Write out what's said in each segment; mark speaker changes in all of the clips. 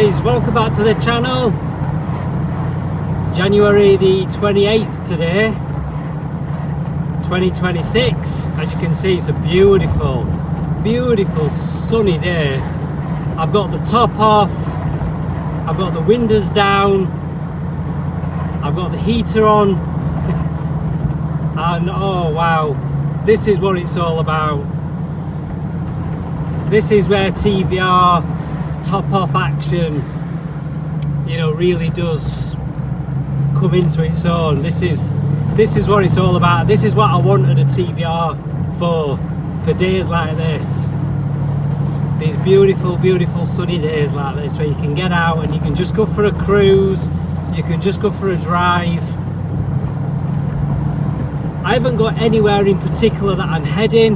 Speaker 1: guys, welcome back to the channel. January the 28th today, 2026. As you can see, it's a beautiful sunny day. I've got the top off, I've got the windows down, I've got the heater on and oh wow, this is what it's all about. This is where TVR top off action, you know, really does come into its own. This is what it's all about. This is what I wanted a TVR for days like this. These beautiful sunny days like this, where you can get out and you can just go for a cruise, you can just go for a drive. I haven't got anywhere in particular that I'm heading.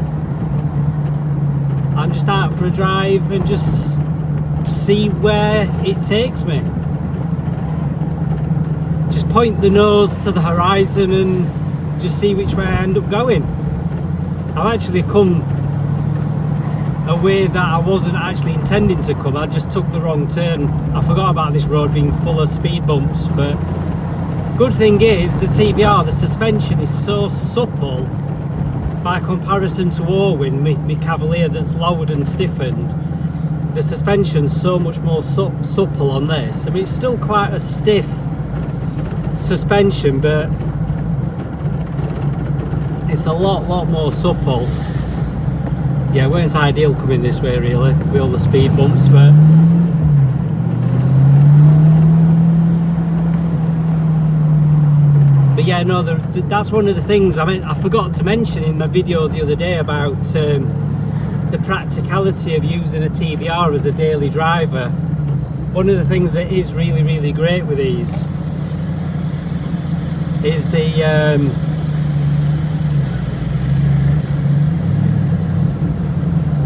Speaker 1: I'm just out for a drive and just see where it takes me. Just point the nose to the horizon and just see which way I end up going. I've actually come a way that I wasn't actually intending to come. I just took the wrong turn. I forgot about this road being full of speed bumps, but good thing is the TVR, the suspension is so supple by comparison to Orwin, my Cavalier that's lowered and stiffened. The suspension's so much more supple on this. I mean, it's still quite a stiff suspension, but it's a lot more supple. Yeah, it weren't ideal coming this way really, with all the speed bumps, but yeah, no, that's one of the things. I mean, I forgot to mention in my video the other day about the practicality of using a TVR as a daily driver. One of the things that is really great with these is the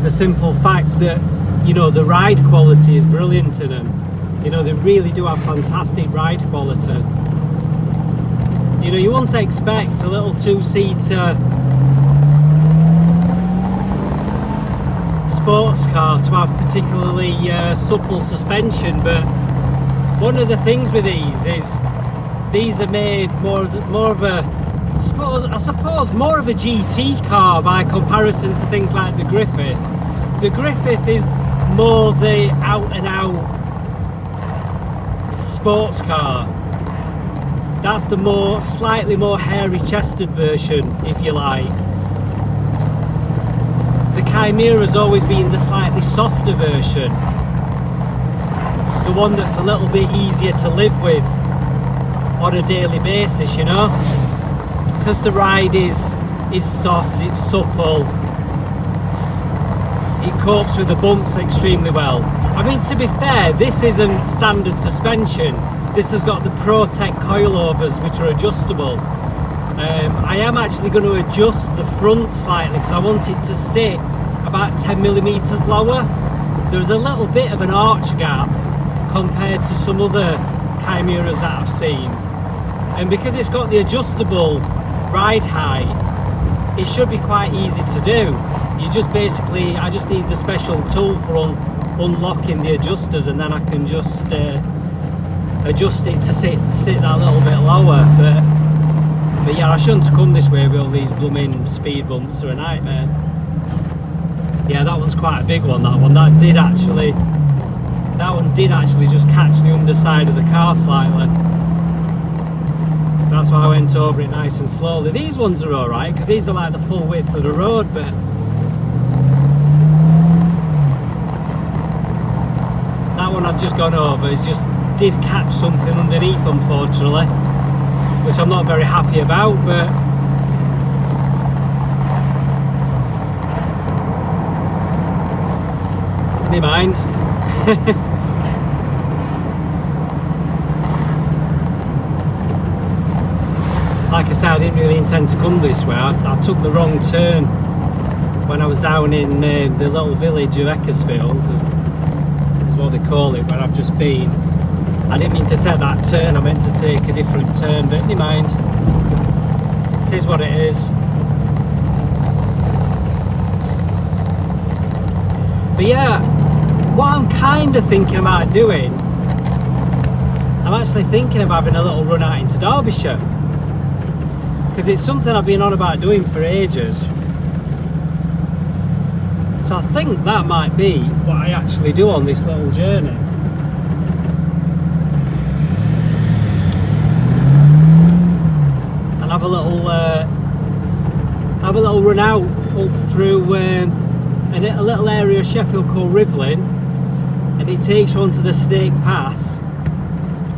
Speaker 1: simple fact that, you know, the ride quality is brilliant in them. You know, they really do have fantastic ride quality. You know, you wouldn't expect a little two-seater sports car to have particularly supple suspension, but one of the things with these is these are made more of a, I suppose more of a GT car by comparison to things like the Griffith. The Griffith is more the out and out sports car. That's the slightly more hairy chested version, if you like. The Chimeara's always been the slightly softer version, the one that's a little bit easier to live with on a daily basis, you know, because the ride is soft, it's supple, it copes with the bumps extremely well. I mean, to be fair, this isn't standard suspension. This has got the Protect coilovers, which are adjustable. I am actually going to adjust the front slightly because I want it to sit about 10mm lower. There's a little bit of an arch gap compared to some other Chimearas that I've seen. And because it's got the adjustable ride height, it should be quite easy to do. You just basically, I just need the special tool for unlocking the adjusters, and then I can just adjust it to sit that little bit lower. But yeah, I shouldn't have come this way with all these blooming speed bumps. Are a nightmare. Yeah, that one's quite a big one. That one did actually just catch the underside of the car slightly. That's why I went over it nice and slowly. These ones are alright because these are like the full width of the road, but that one I've just gone over did catch something underneath, unfortunately, which I'm not very happy about, but never mind. Like I said, I didn't really intend to come this way. I took the wrong turn when I was down in the little village of Eckersfield, is what they call it, where I've just been. I didn't mean to take that turn, I meant to take a different turn, but never mind. It is what it is. But yeah, what I'm kind of thinking about doing I'm actually thinking of having a little run out into Derbyshire, because it's something I've been on about doing for ages. So I think that might be what I actually do on this little journey. And have a little run out up through a little area of Sheffield called Rivlin, and it takes you onto the Scenic Pass,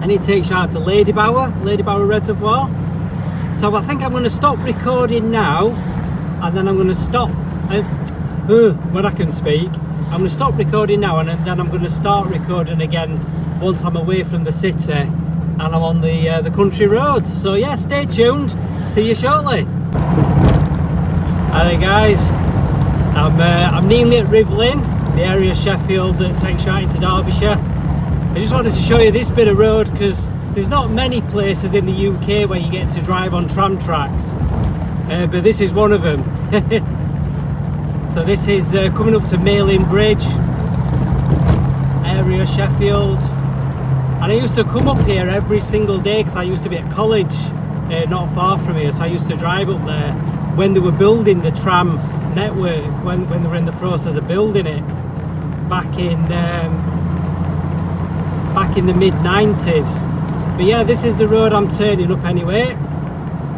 Speaker 1: and it takes you out to Ladybower Reservoir. So I think I'm going to stop recording now, and then I'm going to stop when I can speak. I'm going to stop recording now, and then I'm going to start recording again once I'm away from the city and I'm on the country roads. So yeah, stay tuned. See you shortly. Alright guys, I'm nearly at Rivlin, the area of Sheffield that takes you out into Derbyshire. I just wanted to show you this bit of road because there's not many places in the UK where you get to drive on tram tracks, but this is one of them. So this is coming up to Malin Bridge, area of Sheffield, and I used to come up here every single day because I used to be at college not far from here, so I used to drive up there when they were building the tram network, when they were in the process of building it back in the mid-90s. But yeah, this is the road I'm turning up anyway.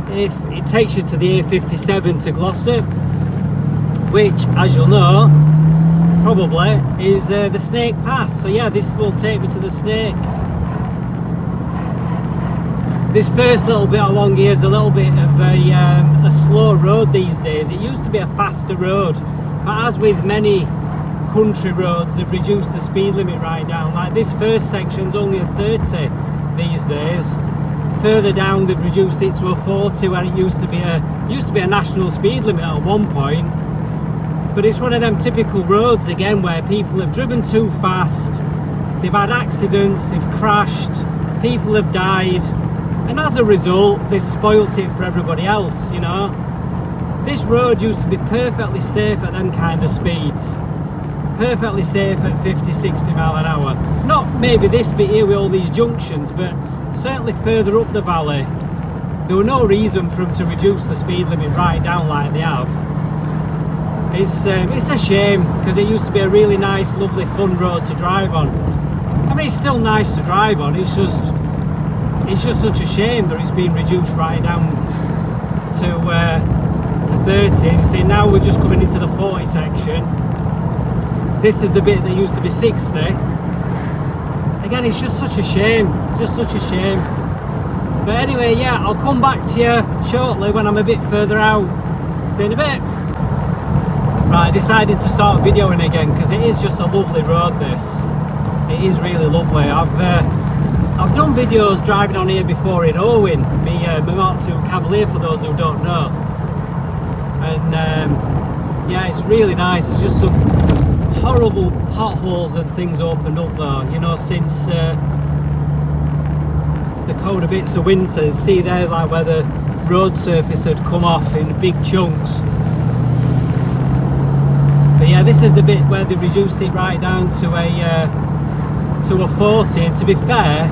Speaker 1: If it takes you to the A57 to Glossop, which, as you'll know, probably is the Scenic Pass. So yeah, this will take me to the Scenic. This first little bit along here is a little bit of a slow road these days. It used to be a faster road, but as with many country roads, they've reduced the speed limit right down. Like this first section's only a 30 these days. Further down, they've reduced it to a 40, where it used to be a national speed limit at one point. But it's one of them typical roads again where people have driven too fast, they've had accidents, they've crashed, people have died, and as a result they've spoilt it for everybody else, you know. This road used to be perfectly safe at them kind of speeds, perfectly safe at 50-60 mile an hour. Not maybe this bit here with all these junctions, but certainly further up the valley there were no reason for them to reduce the speed limit right down like they have. It's a shame, because it used to be a really nice, lovely, fun road to drive on. I mean, it's still nice to drive on. It's just such a shame that it's been reduced right down to 30. See, now we're just coming into the 40 section. This is the bit that used to be 60. Again, it's just such a shame. Just such a shame. But anyway, yeah, I'll come back to you shortly when I'm a bit further out. See you in a bit. Right, I decided to start videoing again because it is just a lovely road, this. It is really lovely. I've done videos driving on here before in Owen, my Mark II Cavalier, for those who don't know. And yeah, it's really nice. It's just some horrible potholes and things opened up there, you know, since the colder bits of winter. See there, like where the road surface had come off in big chunks. But yeah, this is the bit where they reduced it right down to a 40, and to be fair,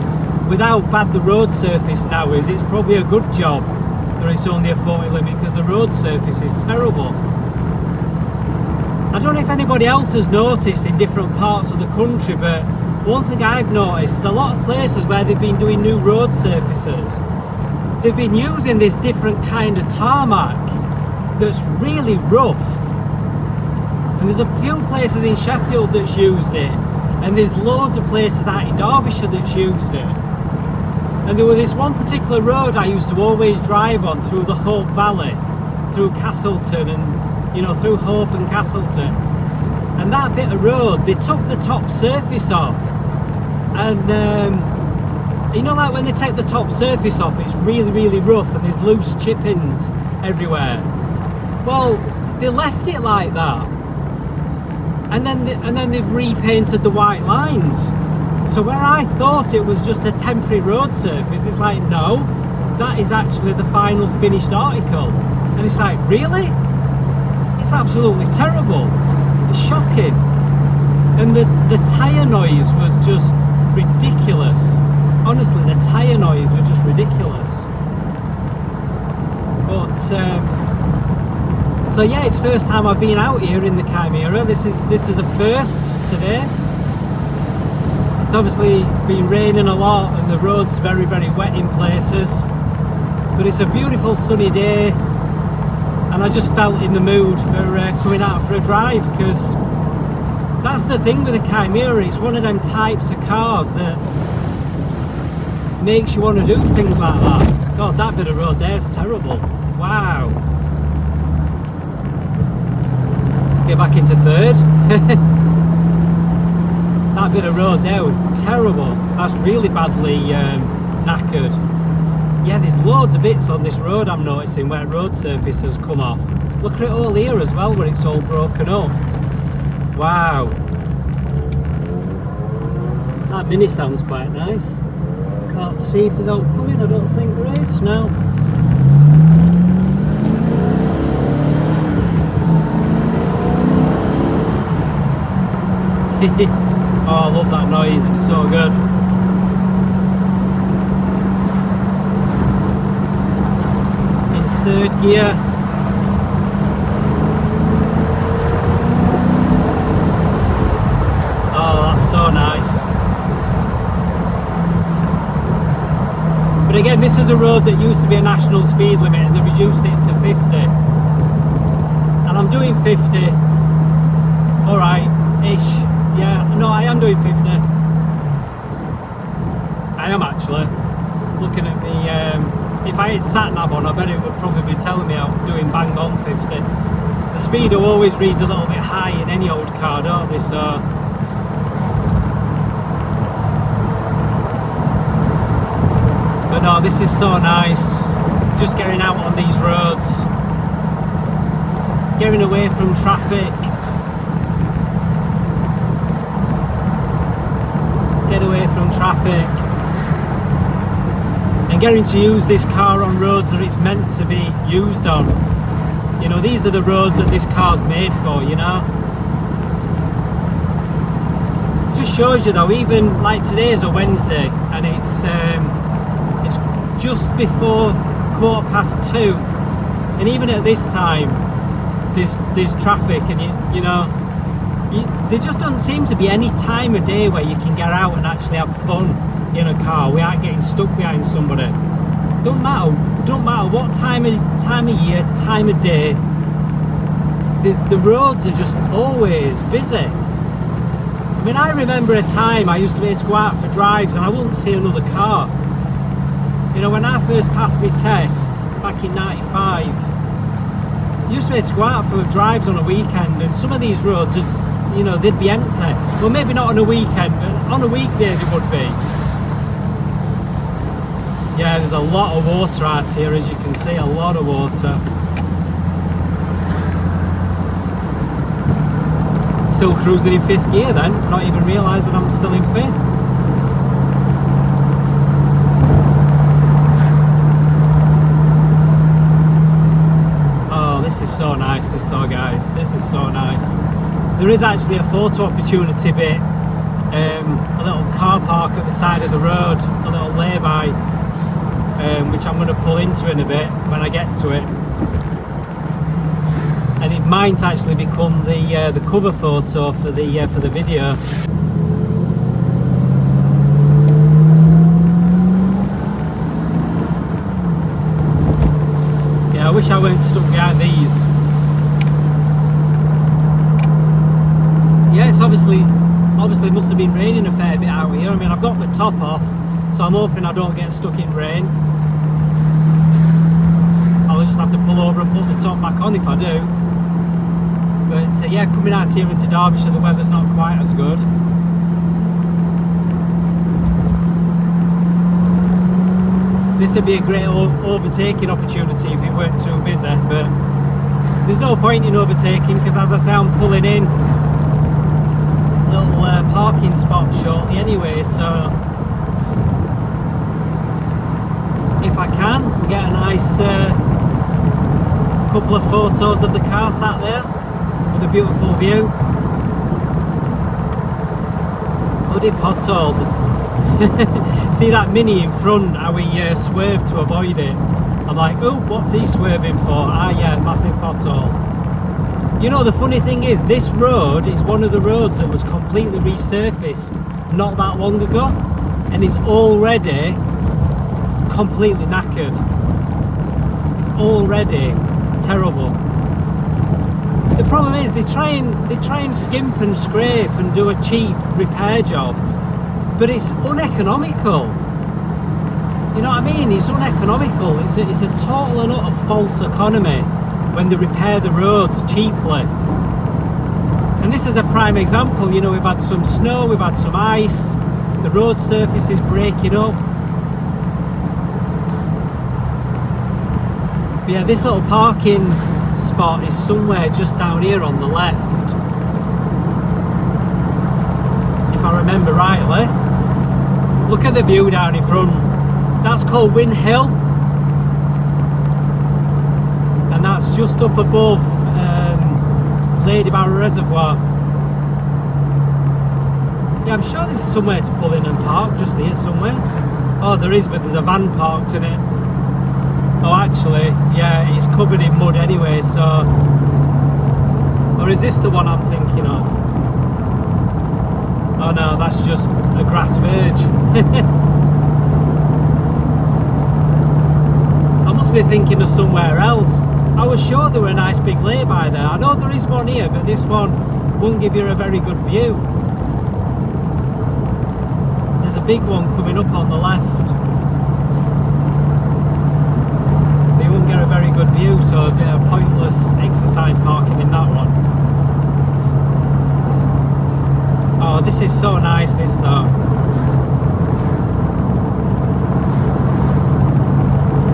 Speaker 1: with how bad the road surface now is, it's probably a good job that it's only a 40 limit, because the road surface is terrible. I don't know if anybody else has noticed in different parts of the country, but one thing I've noticed, a lot of places where they've been doing new road surfaces, they've been using this different kind of tarmac that's really rough. And there's a few places in Sheffield that's used it, and there's loads of places out in Derbyshire that's used it. And there was this one particular road I used to always drive on through the Hope Valley, through Castleton, and you know, through Hope and Castleton. And that bit of road, they took the top surface off, and you know, like when they take the top surface off, it's really, really rough and there's loose chippings everywhere. Well, they left it like that. And then they've repainted the white lines. So where I thought it was just a temporary road surface, it's like, no, that is actually the final finished article. And it's like, really? It's absolutely terrible. It's shocking. And the tyre noise was just ridiculous. honestly, the tyre noise was just ridiculous. But so yeah, it's first time I've been out here in the Chimeara. This is a first today. It's obviously been raining a lot and the road's very, very wet in places, but it's a beautiful sunny day, and I just felt in the mood for coming out for a drive, because that's the thing with the Chimeara. It's one of them types of cars that makes you want to do things like that. God, that bit of road there's terrible. Wow. Get back into third. That bit of road there was terrible. That's really badly knackered. Yeah, there's loads of bits on this road I'm noticing where road surface has come off. Look at it all here as well, where it's all broken up. Wow. That mini sounds quite nice. Can't see if there's oncoming, I don't think there is, no. Oh, I love that noise, it's so good. In third gear. Oh, that's so nice. But again, this is a road that used to be a national speed limit and they reduced it to 50. And I'm doing 50. Alright-ish. Yeah, no, I am doing 50. I am actually. Looking at the, if I had sat nav on, I bet it would probably be telling me I'm doing bang on 50. The speedo always reads a little bit high in any old car, don't they? So, but no, this is so nice. Just getting out on these roads, getting away from traffic. Get away from traffic and getting to use this car on roads that it's meant to be used on. You know, these are the roads that this car's made for, you know. Just shows you though, even like today is a Wednesday and it's just before 2:15, and even at this time there's traffic, and you know, there just doesn't seem to be any time of day where you can get out and actually have fun in a car without getting stuck behind somebody. Don't matter what time of year, time of day. The roads are just always busy. I mean, I remember a time I used to be able to go out for drives and I wouldn't see another car. You know, when I first passed my test back in '95, I used to be able to go out for drives on a weekend, and some of these roads are, you know, they'd be empty. Well, maybe not on a weekend, but on a weekday they would be. Yeah, there's a lot of water out here, as you can see, a lot of water. Still cruising in 5th gear then, not even realising I'm still in 5th. Oh, this is so nice, this though, guys. This is so nice. There is actually a photo opportunity bit, a little car park at the side of the road, a little lay-by, which I'm going to pull into in a bit when I get to it. And it might actually become the cover photo for the video. Yeah, I wish I weren't stuck behind these. Yeah, it's obviously must have been raining a fair bit out here. I mean, I've got the top off, so I'm hoping I don't get stuck in rain. I'll just have to pull over and put the top back on if I do. But yeah, coming out here into Derbyshire, the weather's not quite as good. This would be a great overtaking opportunity if it weren't too busy, but there's no point in overtaking because, as I say, I'm pulling in little parking spot shortly anyway, so if I can get a nice couple of photos of the car sat there with a beautiful view. Bloody potholes, See that Mini in front, how he swerved to avoid it. I'm like, oh, what's he swerving for? Ah, yeah, massive pothole. You know, the funny thing is, this road is one of the roads that was completely resurfaced not that long ago, and is already completely knackered. It's already terrible. The problem is they try and skimp and scrape and do a cheap repair job, but it's uneconomical. You know what I mean? It's uneconomical. It's a total and utter false economy when they repair the roads cheaply. And this is a prime example. You know, we've had some snow, we've had some ice, the road surface is breaking up. But yeah, this little parking spot is somewhere just down here on the left, if I remember rightly. Look at the view down in front. That's called Win Hill, and that's just up above Ladybower Reservoir. Yeah, I'm sure there's somewhere to pull in and park just here somewhere. Oh, there is, but there's a van parked in it. Oh, actually, yeah, it's covered in mud anyway, so... Or is this the one I'm thinking of? Oh no, that's just a grass verge. I must be thinking of somewhere else. I was sure there were a nice big lay-by there. I know there is one here, but this one won't give you a very good view. There's a big one coming up on the left. Get a very good view, so a bit of pointless exercise parking in that one. Oh, this is so nice, this though.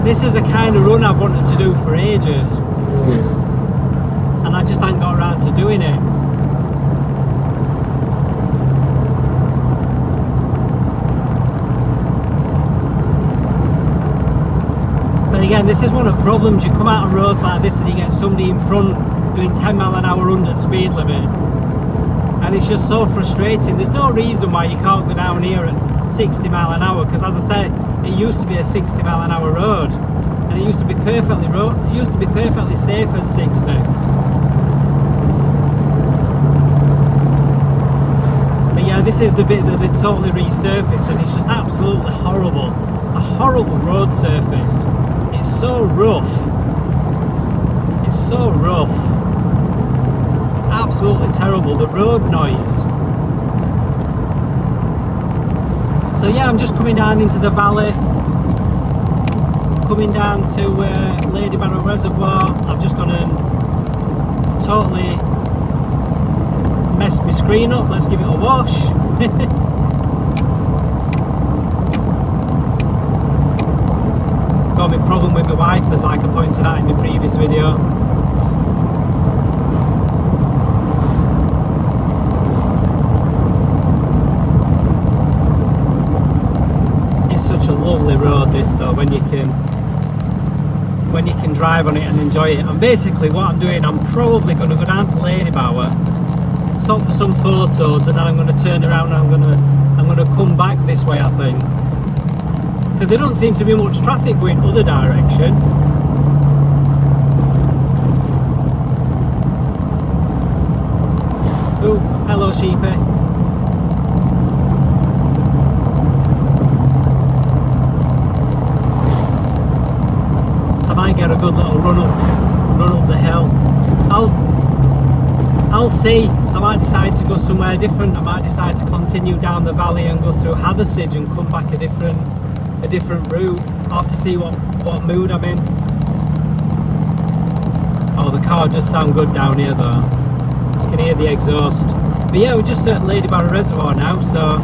Speaker 1: This is a kind of run I've wanted to do for ages, and I just haven't got around to doing it. Again, this is one of the problems. You come out on roads like this and you get somebody in front doing 10 mile an hour under the speed limit, and it's just so frustrating. There's no reason why you can't go down here at 60 mile an hour, because as I said, it used to be a 60 mile an hour road, and it used to be perfectly safe at 60. But yeah, this is the bit that they totally resurfaced, and it's just absolutely horrible. It's a horrible road surface. It's so rough. It's so rough. Absolutely terrible. The road noise. So yeah, I'm just coming down into the valley. Coming down to Ladybower Reservoir. I've just gone and totally messed my screen up. Let's give it a wash. Got a big problem with my wipers, like I pointed out in the previous video. It's such a lovely road, this though, when you can drive on it and enjoy it. And basically what I'm doing, I'm probably going to go down to Ladybower, stop for some photos, and then I'm going to turn around and I'm going to come back this way, I think. Because there don't seem to be much traffic going other direction. Oh, hello sheepy. So I might get a good little run up the hill. I'll see. I might decide to go somewhere different. I might decide to continue down the valley and go through Hathersage and come back a different route. I'll have to see what mood I'm in. Oh, the car does sound good down here though. You can hear the exhaust. But yeah, we're just at Ladybower Reservoir now, so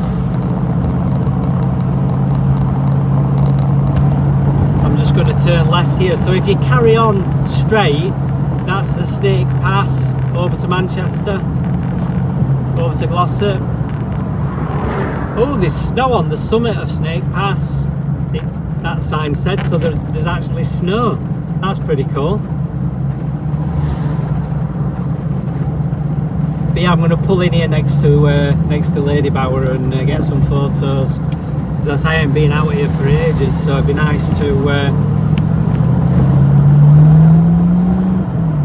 Speaker 1: I'm just going to turn left here. So if you carry on straight, that's the Scenic Pass over to Manchester, over to Glossop. Oh, there's snow on the summit of Scenic Pass. That sign said so. There's actually snow. That's pretty cool. But yeah, I'm going to pull in here next to Ladybower and get some photos. As I say, I haven't been out here for ages, so it'd be nice to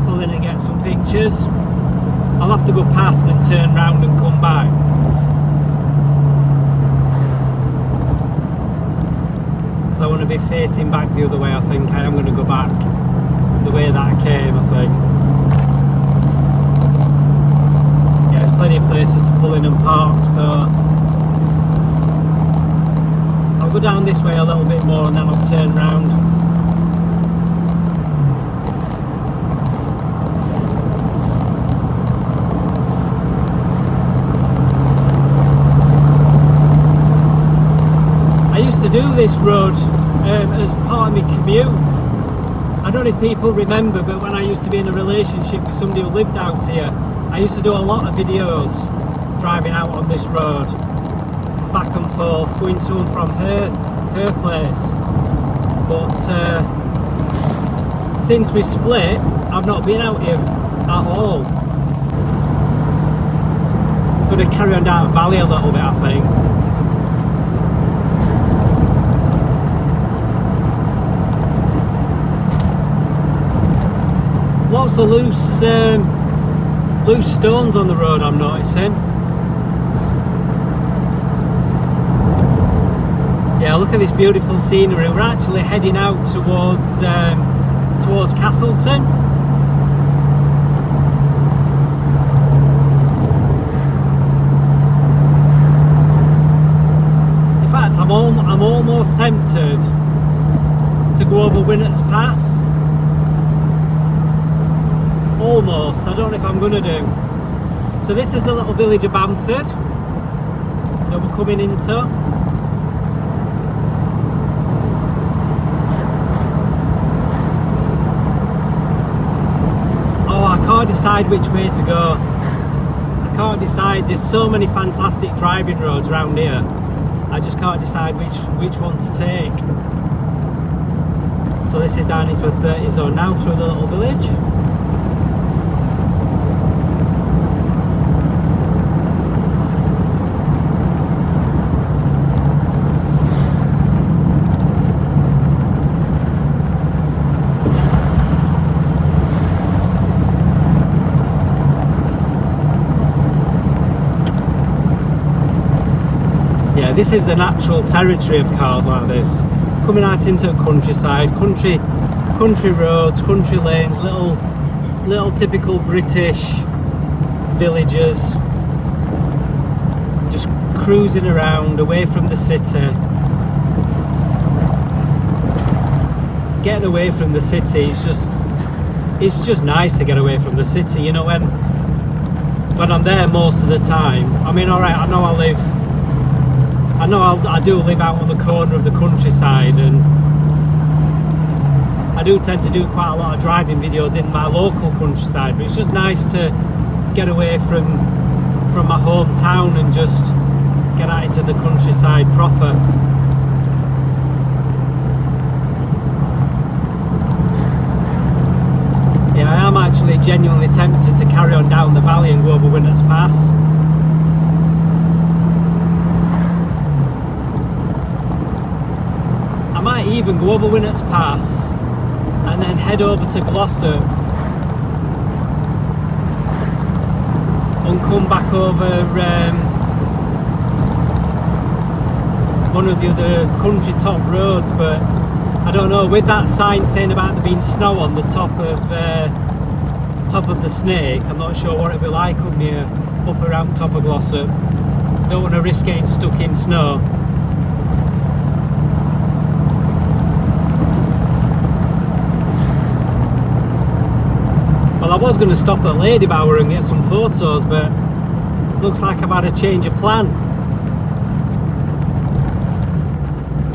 Speaker 1: pull in and get some pictures. I'll have to go past and turn round and come back. Because I want to be facing back the other way. I think I am going to go back the way that I came, I think. Yeah, there's plenty of places to pull in and park, so I'll go down this way a little bit more and then I'll turn round. I used to do this road as part of my commute. I don't know if people remember, but when I used to be in a relationship with somebody who lived out here, I used to do a lot of videos driving out on this road, back and forth, going to and from her place. But since we split, I've not been out here at all. Going to carry on down the valley a little bit, I think. Lots of loose stones on the road, I'm noticing. Yeah, look at this beautiful scenery. We're actually heading out towards Castleton. In fact, I'm almost tempted to go over Winnett's Pass. Almost. I don't know if I'm going to do. So this is the little village of Bamford that we're coming into. I can't decide which way to go. I can't decide. There's so many fantastic driving roads around here. I just can't decide which one to take. So this is down into a 30 zone now through the little village. This is the natural territory of cars like this. Coming out into the countryside, country roads, country lanes, little typical British villages. Just cruising around away from the city. Getting away from the city, it's just nice to get away from the city, you know, when I'm there most of the time. I mean, alright, I do live out on the corner of the countryside, and I do tend to do quite a lot of driving videos in my local countryside, but it's just nice to get away from my hometown and just get out into the countryside proper. Yeah, I am actually genuinely tempted to carry on down the valley and go over Winnett's Pass. I might even go over Winnett's Pass and then head over to Glossop and come back over one of the other country top roads, but I don't know, with that sign saying about there being snow on the top of the Snake, I'm not sure what it'll be like up around top of Glossop. Don't want to risk getting stuck in snow. Well, I was going to stop at Ladybower and get some photos, but looks like I've had a change of plan.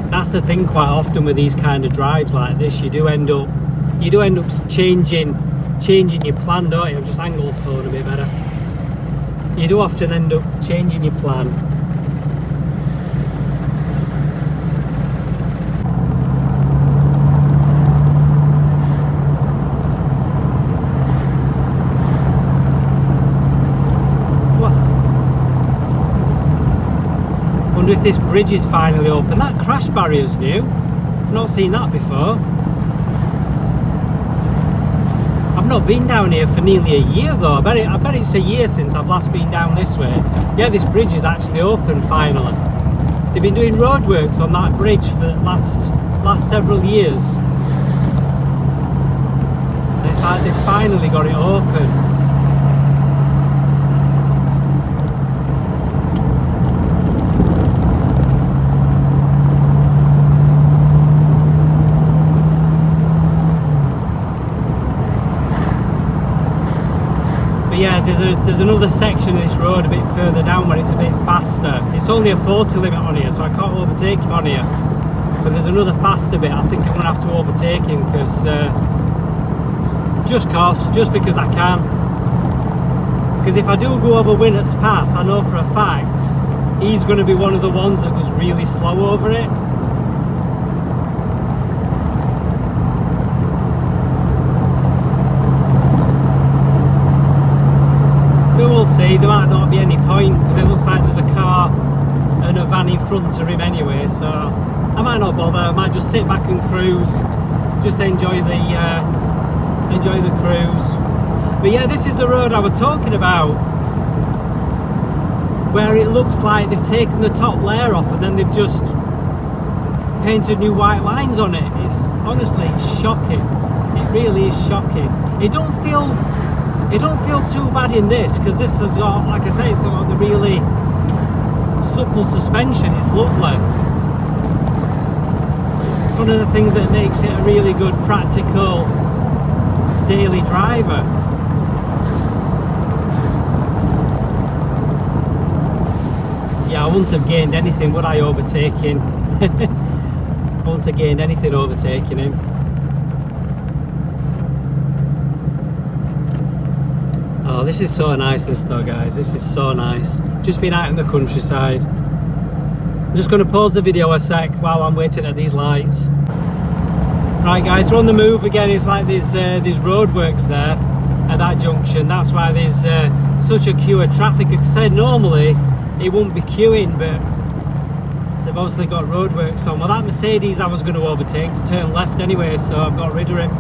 Speaker 1: That's the thing quite often with these kind of drives like this, you do end up changing your plan, don't you? I've just angled the phone a bit better. You do often end up changing your plan. Wonder if this bridge is finally open. That crash barrier's new. I've not seen that before. I've not been down here for nearly a year though. I bet it's a year since I've last been down this way. Yeah, this bridge is actually open finally. They've been doing roadworks on that bridge for the last several years. And it's like they've finally got it open. Yeah, there's another section of this road a bit further down where it's a bit faster. It's only a 40 limit on here, so I can't overtake him on here. But there's another faster bit. I think I'm going to have to overtake him because just because I can. Because if I do go over Winnott's Pass, I know for a fact he's going to be one of the ones that goes really slow over it. We'll see, there might not be any point because it looks like there's a car and a van in front of him anyway, so I might not bother. I might just sit back and cruise, just enjoy the cruise. But yeah, this is the road I was talking about, where it looks like they've taken the top layer off and then they've just painted new white lines on it. It's honestly, it's shocking. It really is shocking. It don't feel too bad in this because this has got, like I say, it's got the really supple suspension. It's lovely. One of the things that makes it a really good practical daily driver. Yeah, I wouldn't have gained anything, would I, overtaking? I wouldn't have gained anything overtaking him. Oh, this is so nice, this though, guys. This is so nice. Just been out in the countryside. I'm just going to pause the video a sec while I'm waiting at these lights. Right, guys, we're on the move again. It's like there's roadworks there at that junction. That's why there's such a queue of traffic. Like I said, normally it wouldn't be queuing, but they've obviously got roadworks on. Well, that Mercedes I was going to overtake to turn left anyway, so I've got rid of him.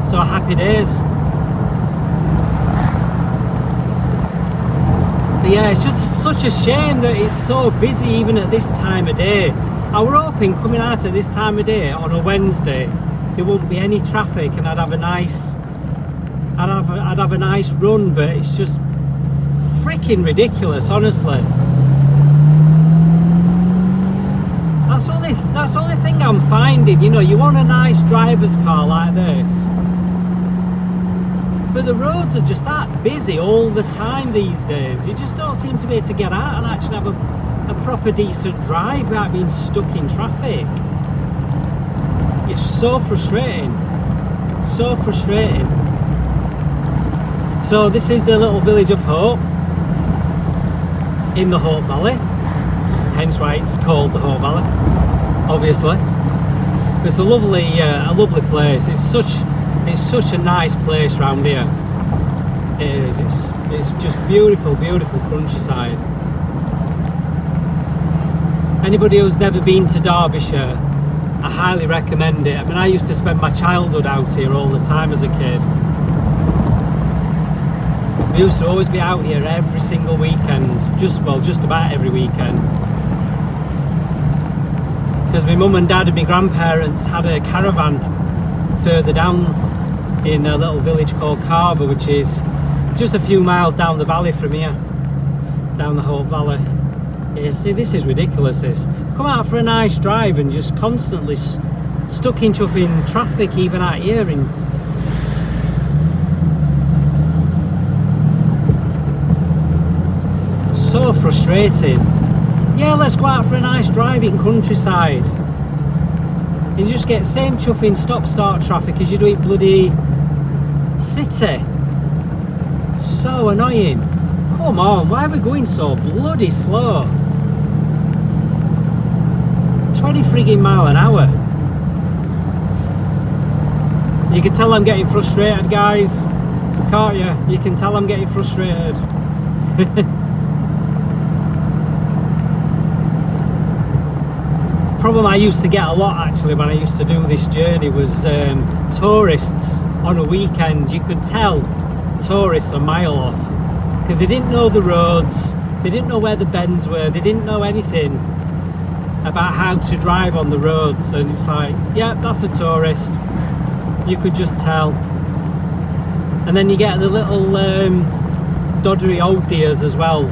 Speaker 1: So happy days. But yeah, it's just such a shame that it's so busy even at this time of day. I were hoping coming out at this time of day on a Wednesday there wouldn't be any traffic and I'd have a nice run, but it's just freaking ridiculous, honestly. That's the only thing I'm finding. You know, you want a nice driver's car like this, but the roads are just that busy all the time these days. You just don't seem to be able to get out and actually have a proper decent drive without being stuck in traffic. It's so frustrating. So frustrating. So this is the little village of Hope in the Hope Valley. Hence why it's called the Hope Valley, obviously. It's a lovely place. It's such a nice place around here. It is. It's just beautiful, beautiful countryside. Anybody who's never been to Derbyshire, I highly recommend it. I mean, I used to spend my childhood out here all the time as a kid. We used to always be out here every single weekend, just about every weekend. Because my mum and dad and my grandparents had a caravan further down in a little village called Carver, which is just a few miles down the valley from here, down the Hope Valley. Yeah, see, this is ridiculous, this. Come out for a nice drive and just constantly stuck in traffic even out here. So frustrating. Yeah, let's go out for a nice drive in countryside. You just get same chuffing stop-start traffic as you do in bloody city. So annoying. Come on, why are we going so bloody slow? 20 frigging mile an hour. You can tell I'm getting frustrated, guys. Can't you? You can tell I'm getting frustrated. problem I used to get a lot actually when I used to do this journey was tourists on a weekend. You could tell tourists a mile off because they didn't know the roads, they didn't know where the bends were, they didn't know anything about how to drive on the roads, and it's like, yeah, that's a tourist. You could just tell. And then you get the little doddery old dears as well,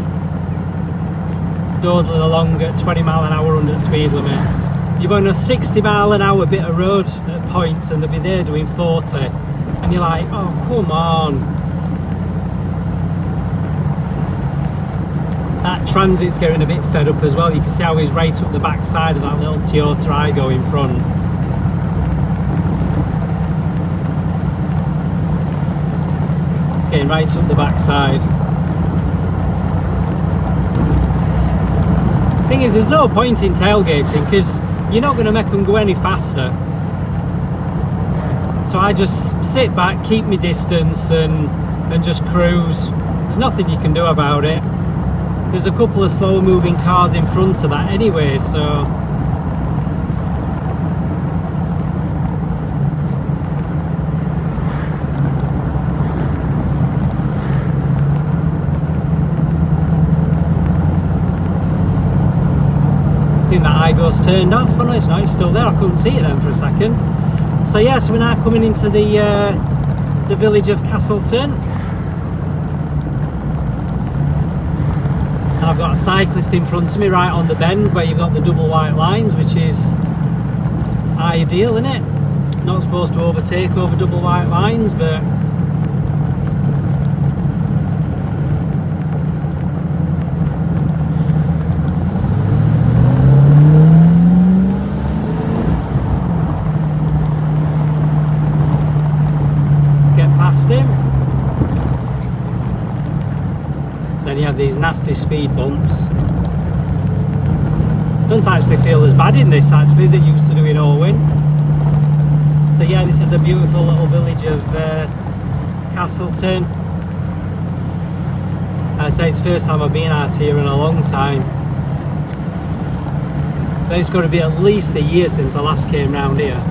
Speaker 1: dawdling along at 20 mile an hour under the speed limit. You're on a 60 mile an hour bit of road at points and they'll be there doing 40, and you're like, oh come on. That transit's getting a bit fed up as well. You can see how he's right up the back side of that little Toyota Aygo in front. Getting right up the back side. Thing is, there's no point in tailgating because you're not going to make them go any faster. So I just sit back, keep my distance and just cruise. There's nothing you can do about it. There's a couple of slower moving cars in front of that anyway, so I think that Aygo's turned off. Oh no, it's not, it's still there. I couldn't see it then for a second. So yes, we're now coming into the village of Castleton. And I've got a cyclist in front of me right on the bend where you've got the double white lines, which is ideal, isn't it? Not supposed to overtake over double white lines, but him. Then you have these nasty speed bumps. Don't actually feel as bad in this actually as it used to do in Orwin. So yeah, this is the beautiful little village of Castleton. I say it's the first time I've been out here in a long time. But it's got to be at least a year since I last came round here.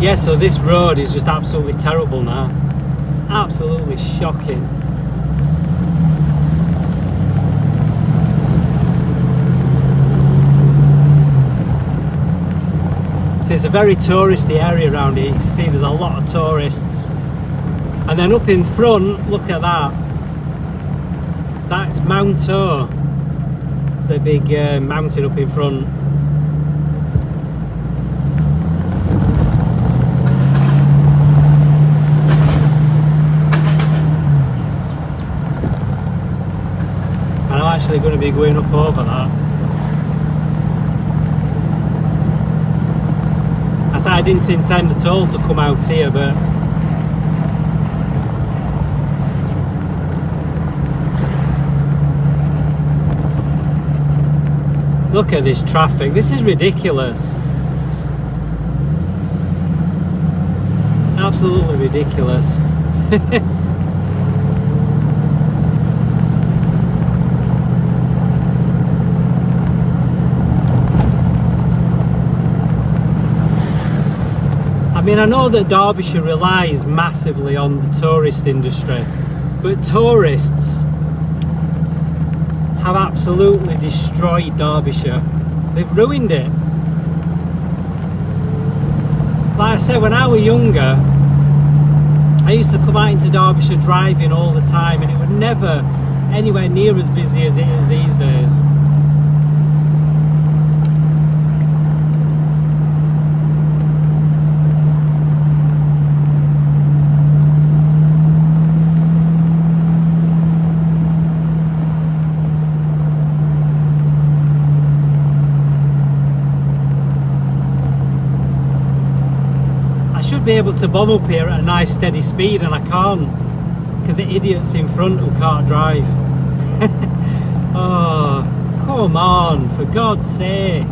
Speaker 1: Yeah, so this road is just absolutely terrible now. Absolutely shocking. So it's a very touristy area around here. You can see there's a lot of tourists. And then up in front, look at that. That's Mount O, the big mountain up in front. Actually going to be going up over that. I said I didn't intend at all to come out here, but look at this traffic. This is ridiculous. Absolutely ridiculous. I mean, I know that Derbyshire relies massively on the tourist industry, but tourists have absolutely destroyed Derbyshire. They've ruined it. Like I said, when I was younger, I used to come out into Derbyshire driving all the time, and it was never anywhere near as busy as it is these days. Be able to bomb up here at a nice steady speed, and I can't because the idiots in front who can't drive. Oh, come on, for God's sake.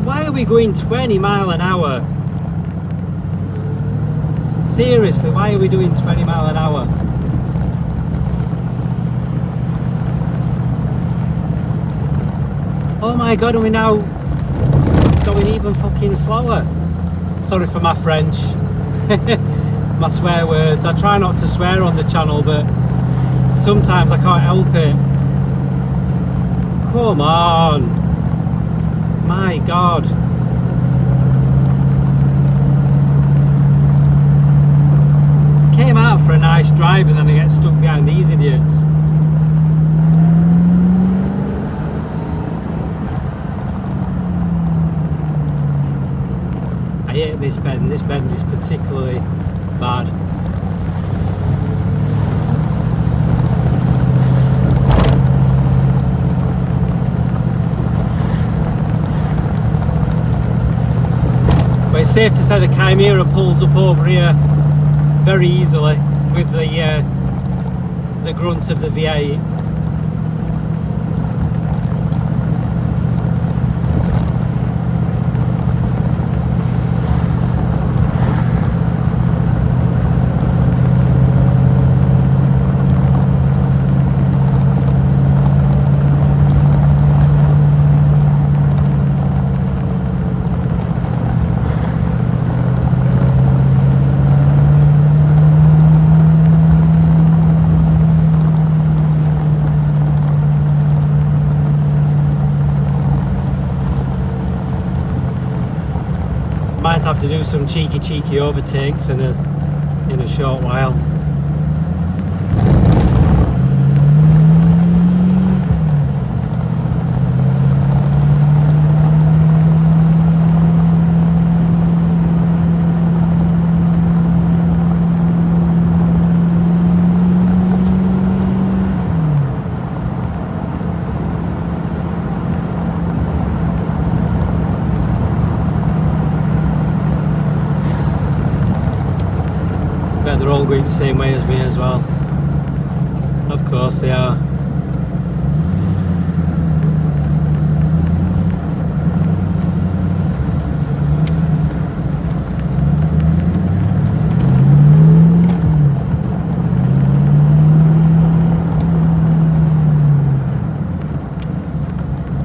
Speaker 1: Why are we going 20 mile an hour? Seriously, why are we doing 20 mile an hour? Oh my god, are we now going even fucking slower? Sorry for my French. My swear words. I try not to swear on the channel, but sometimes I can't help it. Come on. My god. Came out for a nice drive and then I get stuck behind these idiots. I hate this bend. This bend is particularly bad. But it's safe to say the Chimeara pulls up over here very easily with the grunt of the V8. Might have to do some cheeky overtakes in a short while. They're all going the same way as me as well. Of course they are.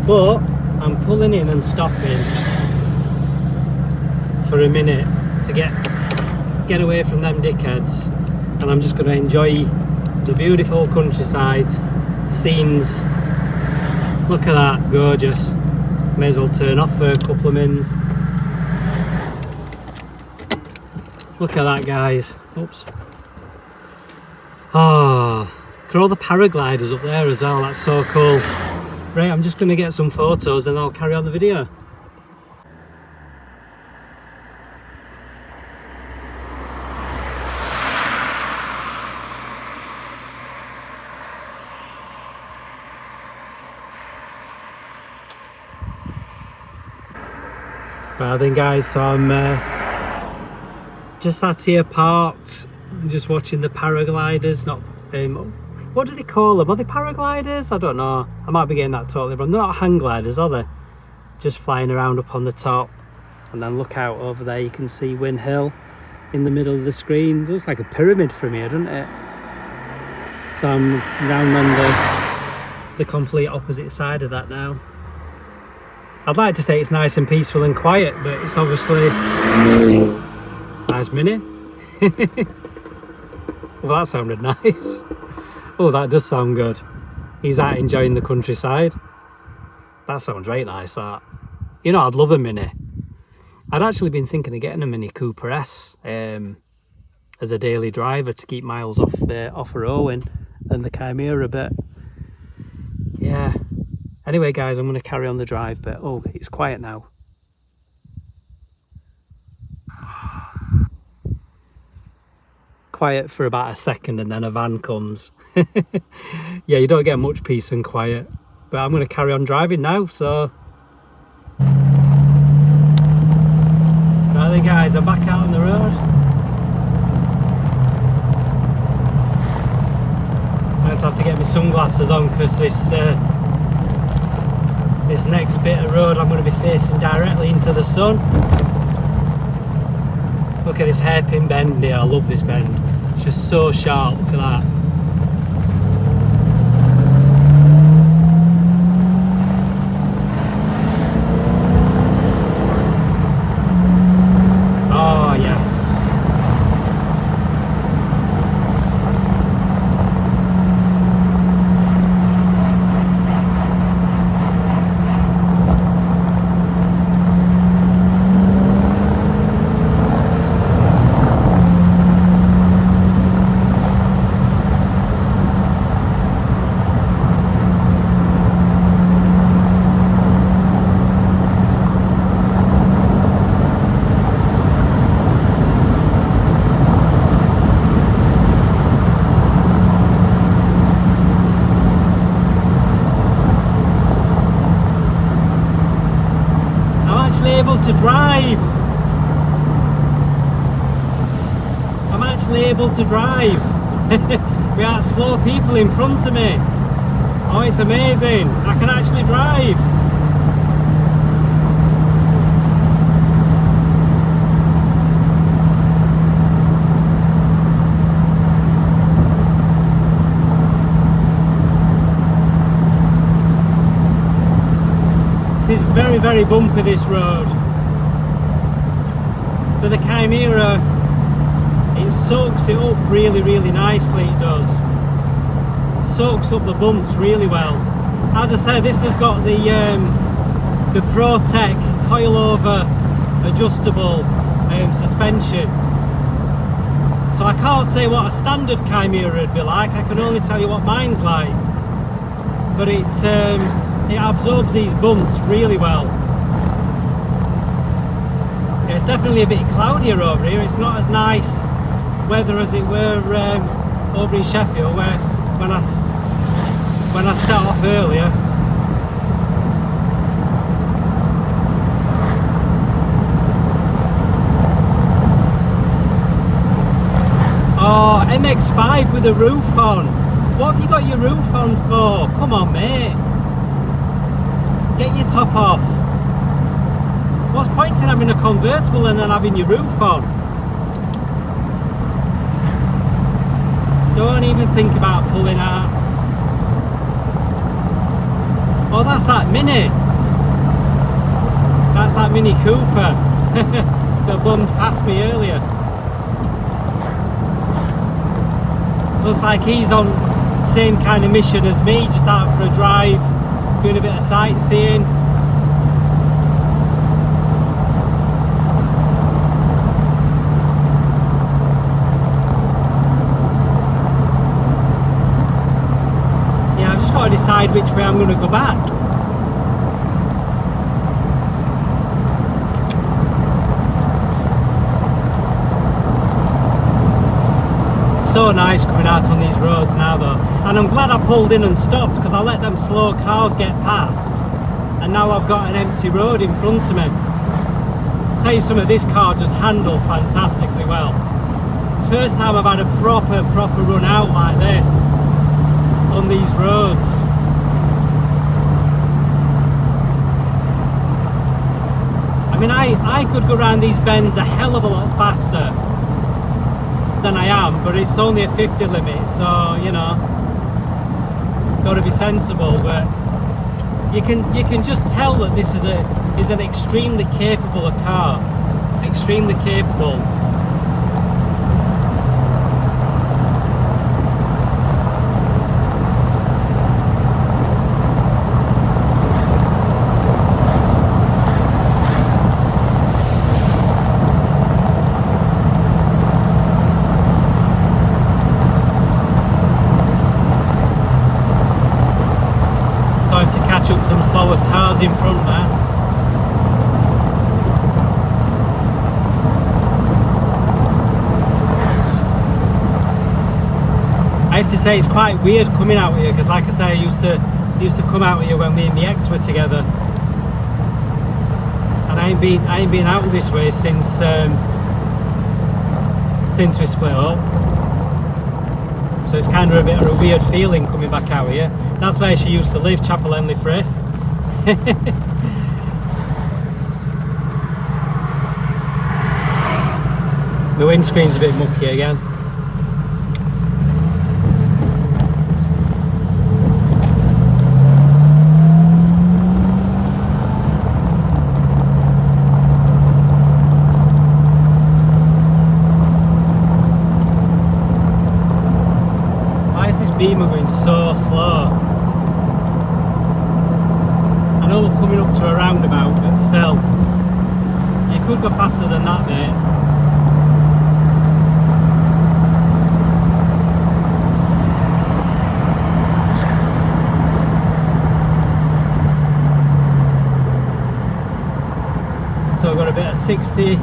Speaker 1: But I'm pulling in and stopping for a minute to get away from them dickheads, and I'm just going to enjoy the beautiful countryside scenes. Look at that, gorgeous. May as well turn off for a couple of minutes. Look at that, guys. Oops. Oh, look at all the paragliders up there as well. That's so cool. Right, I'm just going to get some photos and I'll carry on the video. Well then guys, so I'm just sat here parked, just watching the paragliders. Not what do they call them? Are they paragliders? I don't know. I might be getting that totally wrong. They're not hang gliders, are they? Just flying around up on the top. And then look out over there, you can see Win Hill in the middle of the screen. It looks like a pyramid from here, doesn't it? So I'm round on the complete opposite side of that now. I'd like to say it's nice and peaceful and quiet, but it's obviously nice Mini. Well, that sounded nice. Oh, that does sound good. He's out enjoying the countryside. That sounds right nice, that. You know, I'd love a Mini. I'd actually been thinking of getting a Mini Cooper S as a daily driver to keep miles off Owen and the Chimeara, but yeah. Anyway guys, I'm going to carry on the drive, but oh, it's quiet now. Quiet for about a second and then a van comes. Yeah, you don't get much peace and quiet, but I'm going to carry on driving now, so. Right then guys, I'm back out on the road. I'm going to have to get my sunglasses on because this next bit of road I'm going to be facing directly into the sun. Look at this hairpin bend here. I love this bend. It's just so sharp. Look at that. to drive. I'm actually able to drive. Without slow people in front of me. Oh, it's amazing. I can actually drive. It is very, very bumpy, this road. But the Chimeara, it soaks it up really, really nicely, it does. It soaks up the bumps really well. As I said, this has got the ProTech coilover adjustable suspension. So I can't say what a standard Chimeara would be like, I can only tell you what mine's like. But it absorbs these bumps really well. Yeah, it's definitely a bit cloudier over here. It's not as nice weather as it were over in Sheffield, where when I set off earlier. Oh, MX-5 with a roof on. What have you got your roof on for? Come on, mate. Get your top off. What's the point in having a convertible and then having your roof on? Don't even think about pulling out. Oh, that's that Mini. That's that Mini Cooper that bummed past me earlier. Looks like he's on the same kind of mission as me, just out for a drive, doing a bit of sightseeing. Yeah, I've just got to decide which way I'm going to go back. So nice coming out on these roads now though, and I'm glad I pulled in and stopped, because I let them slow cars get past and now I've got an empty road in front of me. I'll tell you something, this car just handled fantastically well. It's the first time I've had a proper run out like this on these roads. I mean, I could go around these bends a hell of a lot faster than I am, but it's only a 50 limit, so you know, got to be sensible. But you can just tell that this is an extremely capable car, extremely capable. To catch up some slower cars in front there. I have to say it's quite weird coming out here, because like I say, I used to come out here when me and my ex were together, and I ain't been out this way since we split up. So it's kind of a bit of a weird feeling coming back out here. That's where she used to live, Chapel Henley Frith. The windscreen's a bit mucky again. Beamer going so slow. I know we're coming up to a roundabout, but still, you could go faster than that, mate. So I've got a bit of 60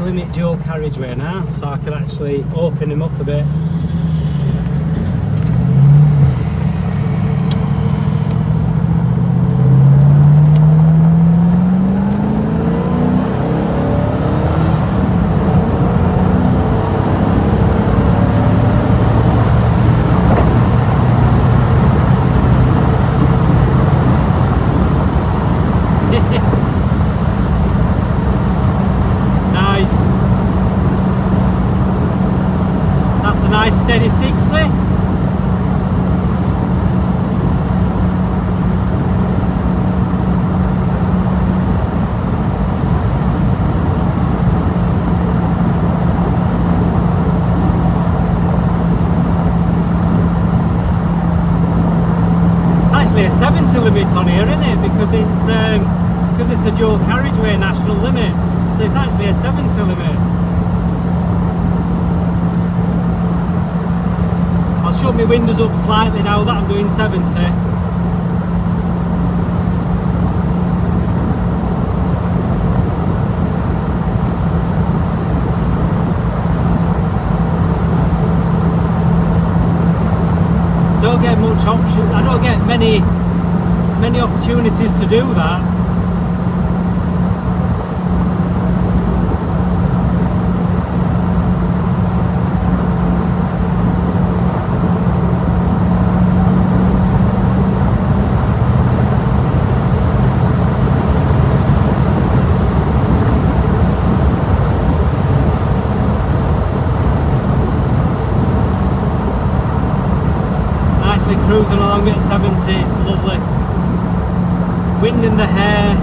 Speaker 1: limit dual carriageway now, so I can actually open him up a bit. nice steady 60. A 70 limit on here, isn't it? Because it's a dual carriageway national limit, so it's actually a 70 limit. I'll shut my windows up slightly now that I'm doing 70. Don't get much option. I don't get many opportunities to do that. Cruising along at 70, it's lovely. Wind in the hair.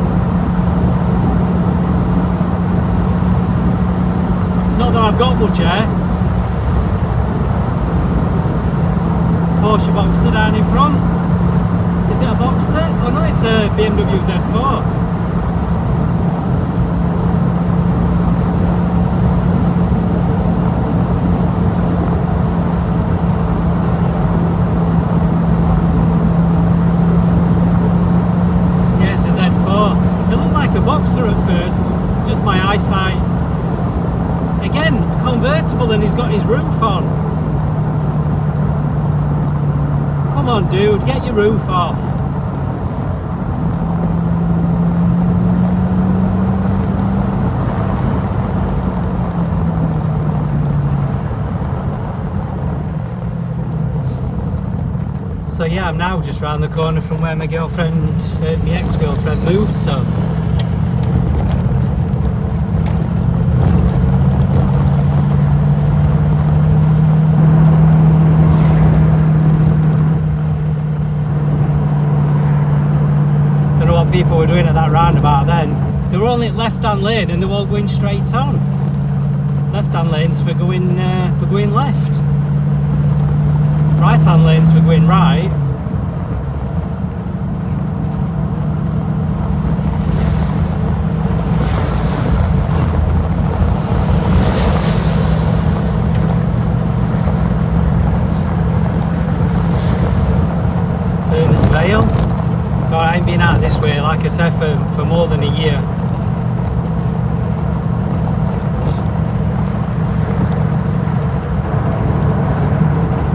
Speaker 1: Not that I've got much hair. Porsche Boxster down in front. Is it a Boxster? Oh no, it's a BMW Z4. At first, just my eyesight. Again, convertible, and he's got his roof on. Come on, dude, get your roof off. So yeah, I'm now just round the corner from where my girlfriend, my ex-girlfriend moved to. People were doing at that roundabout then. They were only at left-hand lane and they were all going straight on. Left-hand lanes for going left. Right-hand lanes for going right. Furnace Vale. God, I ain't been out this way, like I said, for more than a year.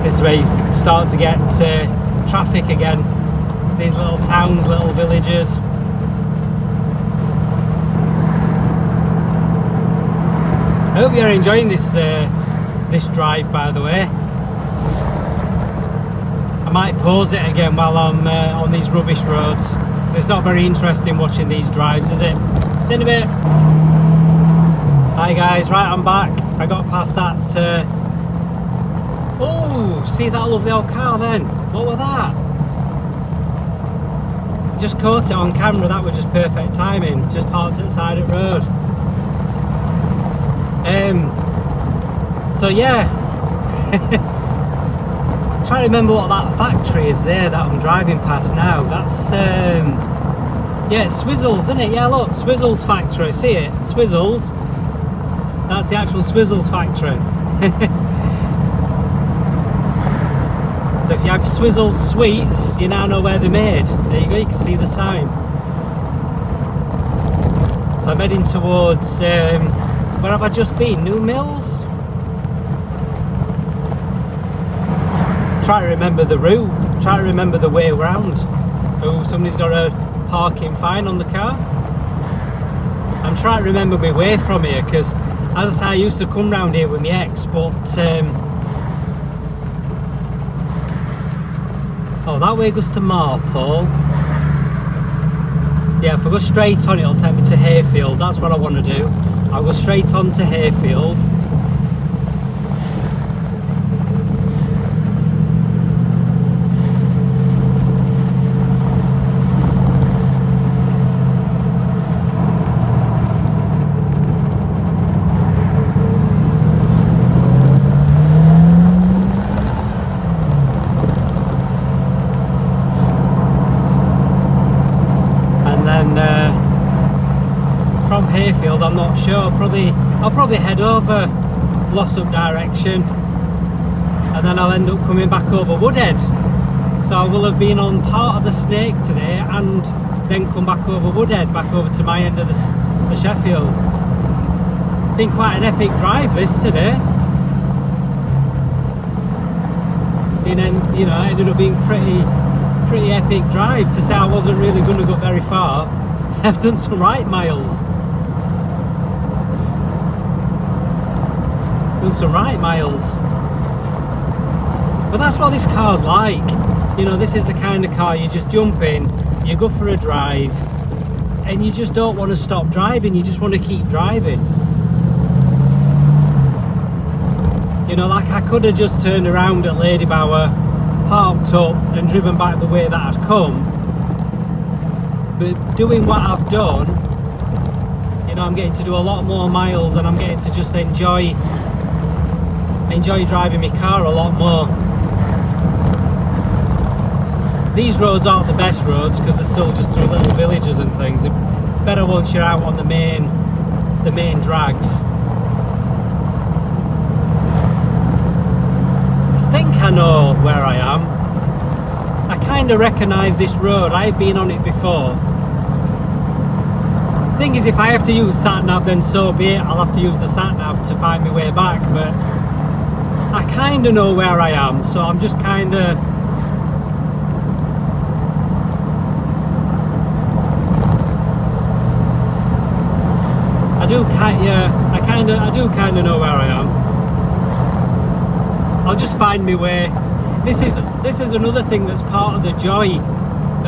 Speaker 1: This is where you start to get traffic again. These little towns, little villages. I hope you're enjoying this drive, by the way. I might pause it again while I'm on these rubbish roads. So it's not very interesting watching these drives, is it? See you in a bit. Hi guys, right, I'm back. I got past that. Oh, see that lovely old car then? What was that? Just caught it on camera. That was just perfect timing. Just parked at the side of the road. So yeah. Trying to remember what that factory is there that I'm driving past now. That's yeah, it's Swizzles, isn't it? Yeah, look, Swizzles factory. See it? Swizzles. That's the actual Swizzles factory. So if you have Swizzles sweets, you now know where they're made. There you go. You can see the sign. So I'm heading towards where have I just been? New Mills. Try to remember the route, try to remember the way around. Oh, somebody's got a parking fine on the car. I'm trying to remember my way from here because, as I say, I used to come round here with my ex, but oh, that way goes to Marpole. Yeah, if I go straight on, it'll take me to Hayfield. That's what I want to do. I'll go straight on to Hayfield. I'm not sure. I'll probably head over Glossop direction, and then I'll end up coming back over Woodhead. So I will have been on part of the Snake today, and then come back over Woodhead, back over to my end of the Sheffield. Been quite an epic drive this today. You know, it ended up being pretty epic drive. To say I wasn't really going to go very far, I've done some right miles. But that's what this car's like. You know, this is the kind of car you just jump in, you go for a drive, and you just don't want to stop driving, you just want to keep driving. You know, like I could have just turned around at Ladybower, parked up and driven back the way that I'd come. But doing what I've done, you know, I'm getting to do a lot more miles, and I'm getting to just enjoy driving my car a lot more. These roads aren't the best roads because they're still just through little villages and things. They're better once you're out on the main drags. I think I know where I am. I kind of recognise this road. I've been on it before. Thing is, if I have to use sat-nav, then so be it. I'll have to use the sat-nav to find my way back, but I kind of know where I am, so I'm just kind of... I do kind of know where I am. I'll just find my way. This is another thing that's part of the joy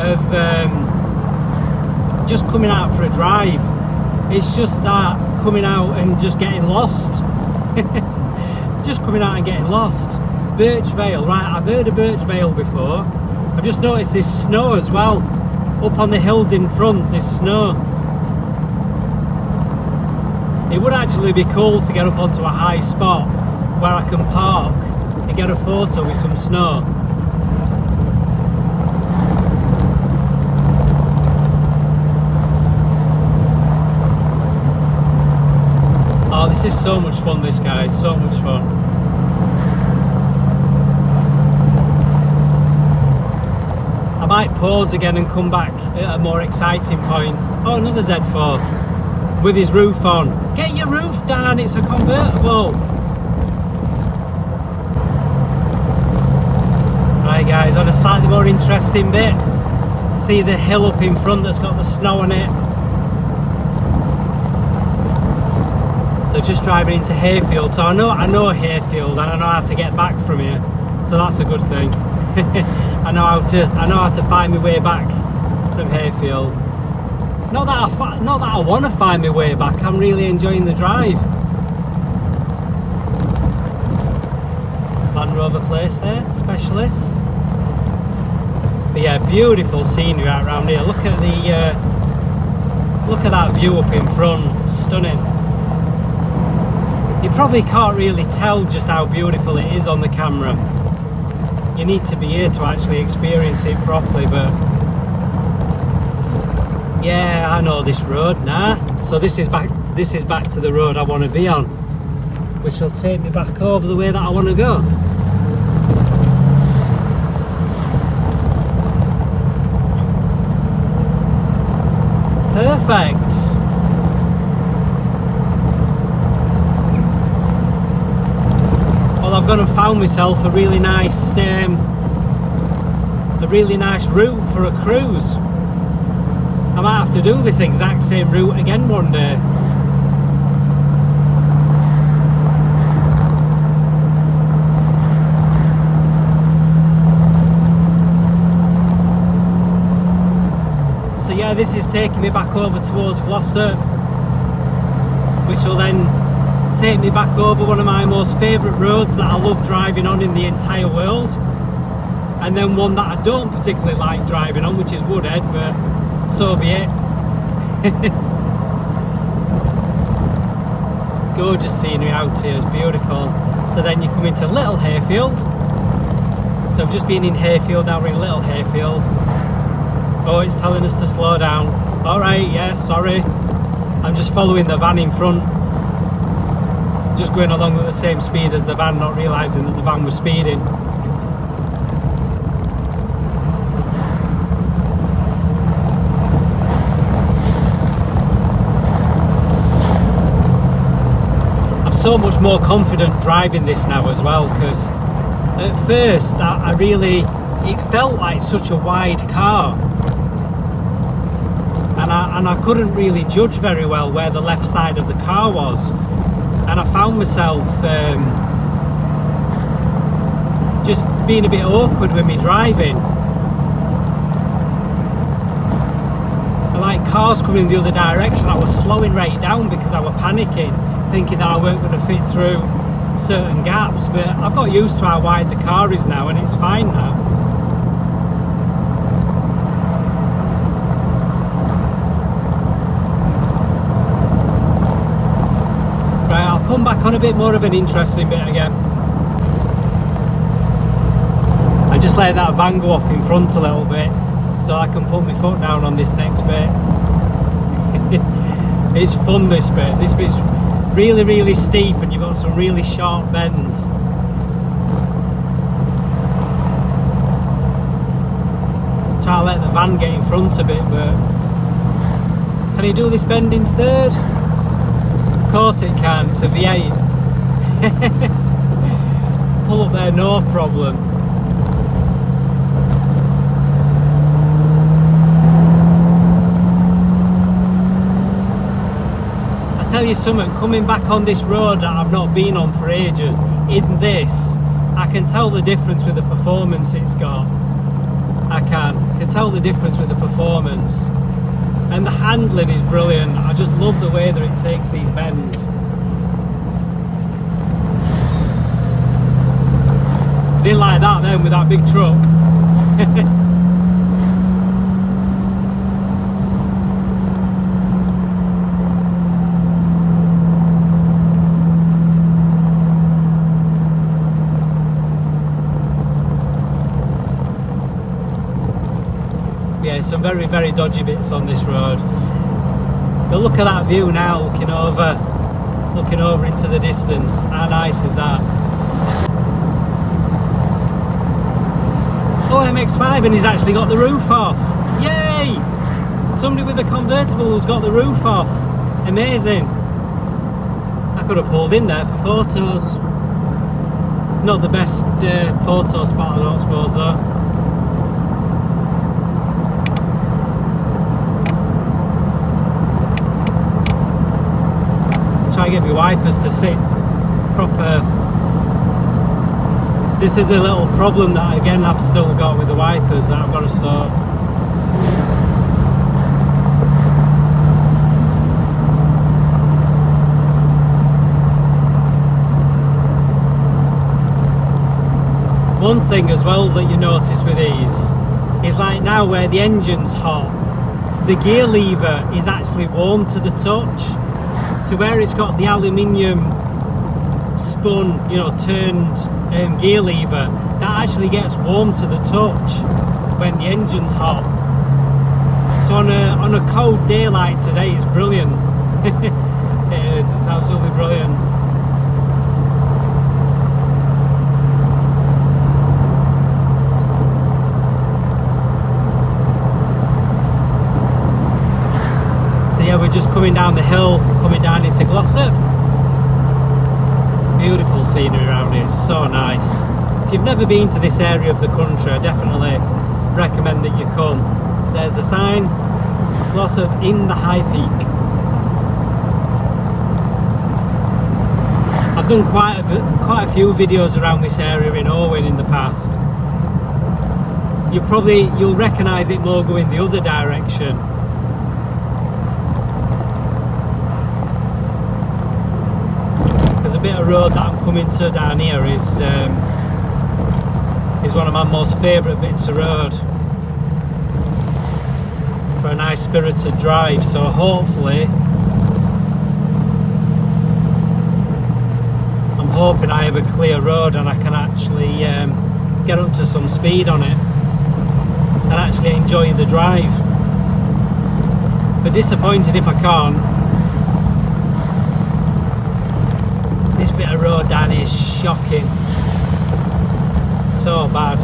Speaker 1: of just coming out for a drive. It's just that coming out and just getting lost. Just coming out and getting lost. Birch Vale, right? I've heard of Birch Vale before. I've just noticed there's snow as well. Up on the hills in front, there's snow. It would actually be cool to get up onto a high spot where I can park and get a photo with some snow. Oh, this is so much fun, this, guys, so much fun. I might pause again and come back at a more exciting point. Oh, another Z4 with his roof on. Get your roof down, it's a convertible. Right, guys, on a slightly more interesting bit. See the hill up in front that's got the snow on it. So just driving into Hayfield, so I know Hayfield, and I know how to get back from here, so that's a good thing. I know how to find my way back from Hayfield. Not that I want to find my way back. I'm really enjoying the drive. Land Rover place there, specialist. But yeah, beautiful scenery right around here. Look at that view up in front, stunning. You probably can't really tell just how beautiful it is on the camera. You need to be here to actually experience it properly, but yeah, I know this road now. So this is back to the road I want to be on, which will take me back over the way that I want to go. Perfect. Well, I've gone and found myself a really nice route for a cruise. I might have to do this exact same route again one day. So yeah, this is taking me back over towards Glossop, which will then take me back over one of my most favourite roads that I love driving on in the entire world, and then one that I don't particularly like driving on, which is Woodhead, but so be it. Gorgeous scenery out here, it's beautiful. So then you come into Little Hayfield. So I've just been in Hayfield, now we're in Little Hayfield. Oh, it's telling us to slow down. Alright, yeah, sorry. I'm just following the van in front, just going along at the same speed as the van, not realising that the van was speeding. I'm so much more confident driving this now as well, because at first it felt like such a wide car, and I couldn't really judge very well where the left side of the car was, and I found myself just being a bit awkward with me driving. And like cars coming in the other direction, I was slowing right down because I was panicking, thinking that I weren't going to fit through certain gaps, but I've got used to how wide the car is now, and it's fine now. Right, I'll come back on a bit more of an interesting bit again. I just let that van go off in front a little bit so I can put my foot down on this next bit. It's fun, this bit. This bit's really, really steep, and you've got some really sharp bends. Try to let the van get in front a bit, but can he do this bend in third? Of course it can, it's a V8. Pull up there, no problem. Tell you something, coming back on this road that I've not been on for ages, in this, I can tell the difference with the performance it's got. I can tell the difference with the performance, and the handling is brilliant. I just love the way that it takes these bends. Didn't like that then with that big truck. Yeah, some very, very dodgy bits on this road. But look at that view now, looking over into the distance. How nice is that? Oh, MX-5, and he's actually got the roof off. Yay! Somebody with a convertible who's got the roof off. Amazing. I could have pulled in there for photos. It's not the best photo spot, I don't suppose, though. Try to get my wipers to sit proper. This is a little problem that again I've still got with the wipers that I've got to sort. One thing as well that you notice with these is like now where the engine's hot, the gear lever is actually warm to the touch. So where it's got the aluminium spun, turned gear lever, that actually gets warm to the touch when the engine's hot. So on a cold day like today, it's brilliant. It is, it's absolutely brilliant. Yeah, we're just coming down the hill, coming down into Glossop. Beautiful scenery around here, it's so nice. If you've never been to this area of the country, I definitely recommend that you come. There's a sign, Glossop in the High Peak. I've done quite a few videos around this area in Owen in the past. You'll recognise it more going the other direction. A bit of road that I'm coming to down here is one of my most favourite bits of road for a nice spirited drive, so hopefully I'm hoping I have a clear road and I can actually get up to some speed on it and actually enjoy the drive. But disappointed if I can't. bit of road down here is shocking. So bad.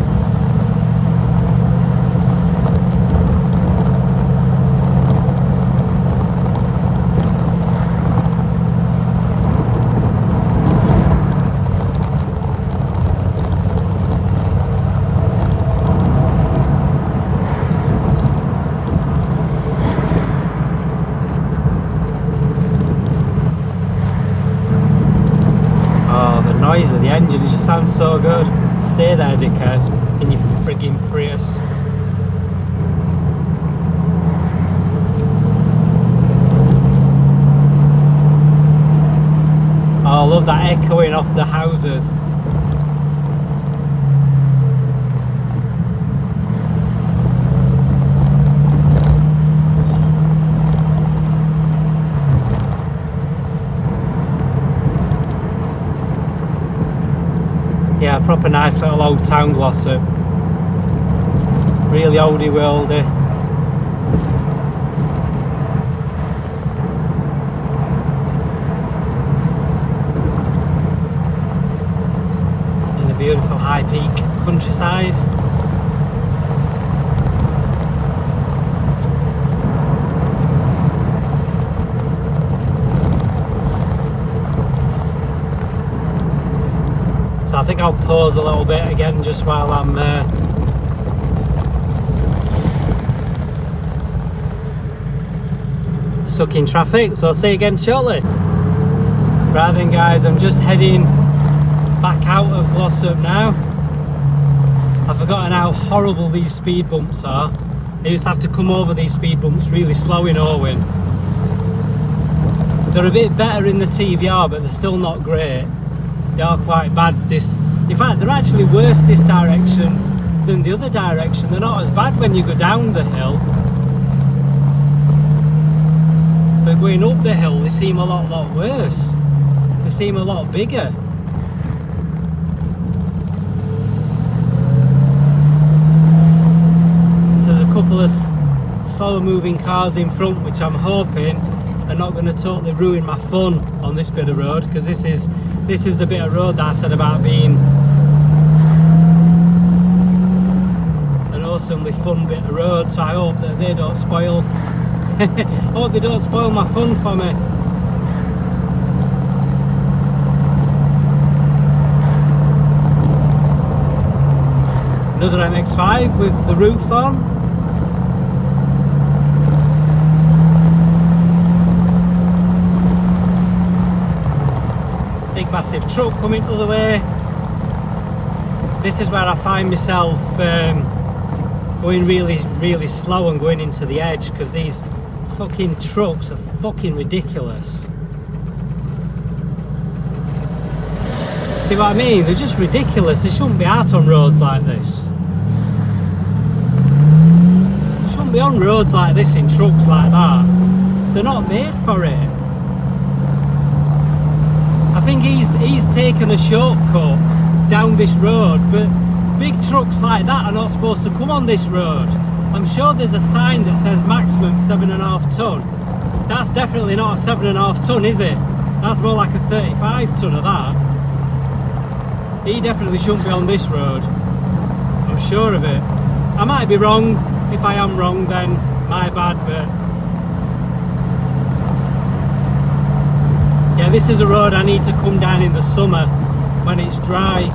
Speaker 1: Noise of the engine, it just sounds so good. Stay there, dickhead, in your frigging Prius. Oh, I love that echoing off the houses. Yeah, proper nice little old town, Glossop. Really oldie worldy. In the beautiful high peak countryside. So I think I'll pause a little bit again just while I'm stuck in traffic, so I'll see you again shortly. Right then guys, I'm just heading back out of Glossop now. I've forgotten how horrible these speed bumps are. I used to have to come over these speed bumps really slow in Owen. They're a bit better in the TVR, but they're still not great. They are quite bad in fact they're actually worse this direction than the other direction. They're not as bad when you go down the hill, but going up the hill they seem a lot worse. They seem a lot bigger. So there's a couple of slower moving cars in front, which I'm hoping are not going to totally ruin my fun on this bit of road, because this is the bit of road that I said about being an awesomely fun bit of road, so I hope that they don't spoil hope they don't spoil my fun for me. Another MX-5 with the roof on. Big massive truck coming the other way. This is where I find myself going really slow and going into the edge, because these fucking trucks are fucking ridiculous. See what I mean? They're just ridiculous. They shouldn't be out on roads like this. They shouldn't be on roads like this in trucks like that. They're not made for it. I think he's taken a shortcut down this road, but big trucks like that are not supposed to come on this road. I'm sure there's a sign that says maximum 7.5 ton. That's definitely not a 7.5 ton, is it? That's more like a 35 ton of that. He definitely shouldn't be on this road. I'm sure of it. I might be wrong. If I am wrong, then my bad, but yeah, this is a road I need to come down in the summer when it's dry.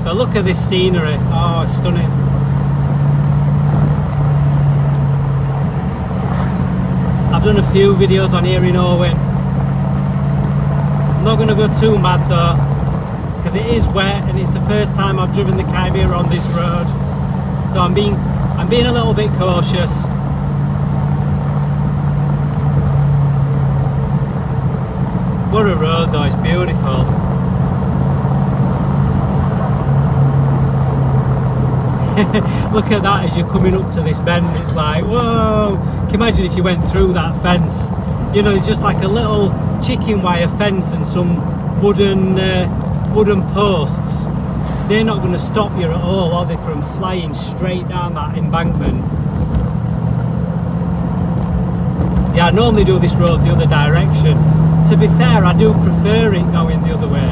Speaker 1: But look at this scenery. Oh, it's stunning. I've done a few videos on here in Owen. I'm not going to go too mad though, because it is wet and it's the first time I've driven the Chimeara on this road. So I'm being a little bit cautious. What a road though, it's beautiful. Look at that as you're coming up to this bend, it's like, whoa! Can you imagine if you went through that fence? You know, it's just like a little chicken wire fence and some wooden posts. They're not going to stop you at all, are they, from flying straight down that embankment? Yeah, I normally do this road the other direction, to be fair, I do prefer it going the other way.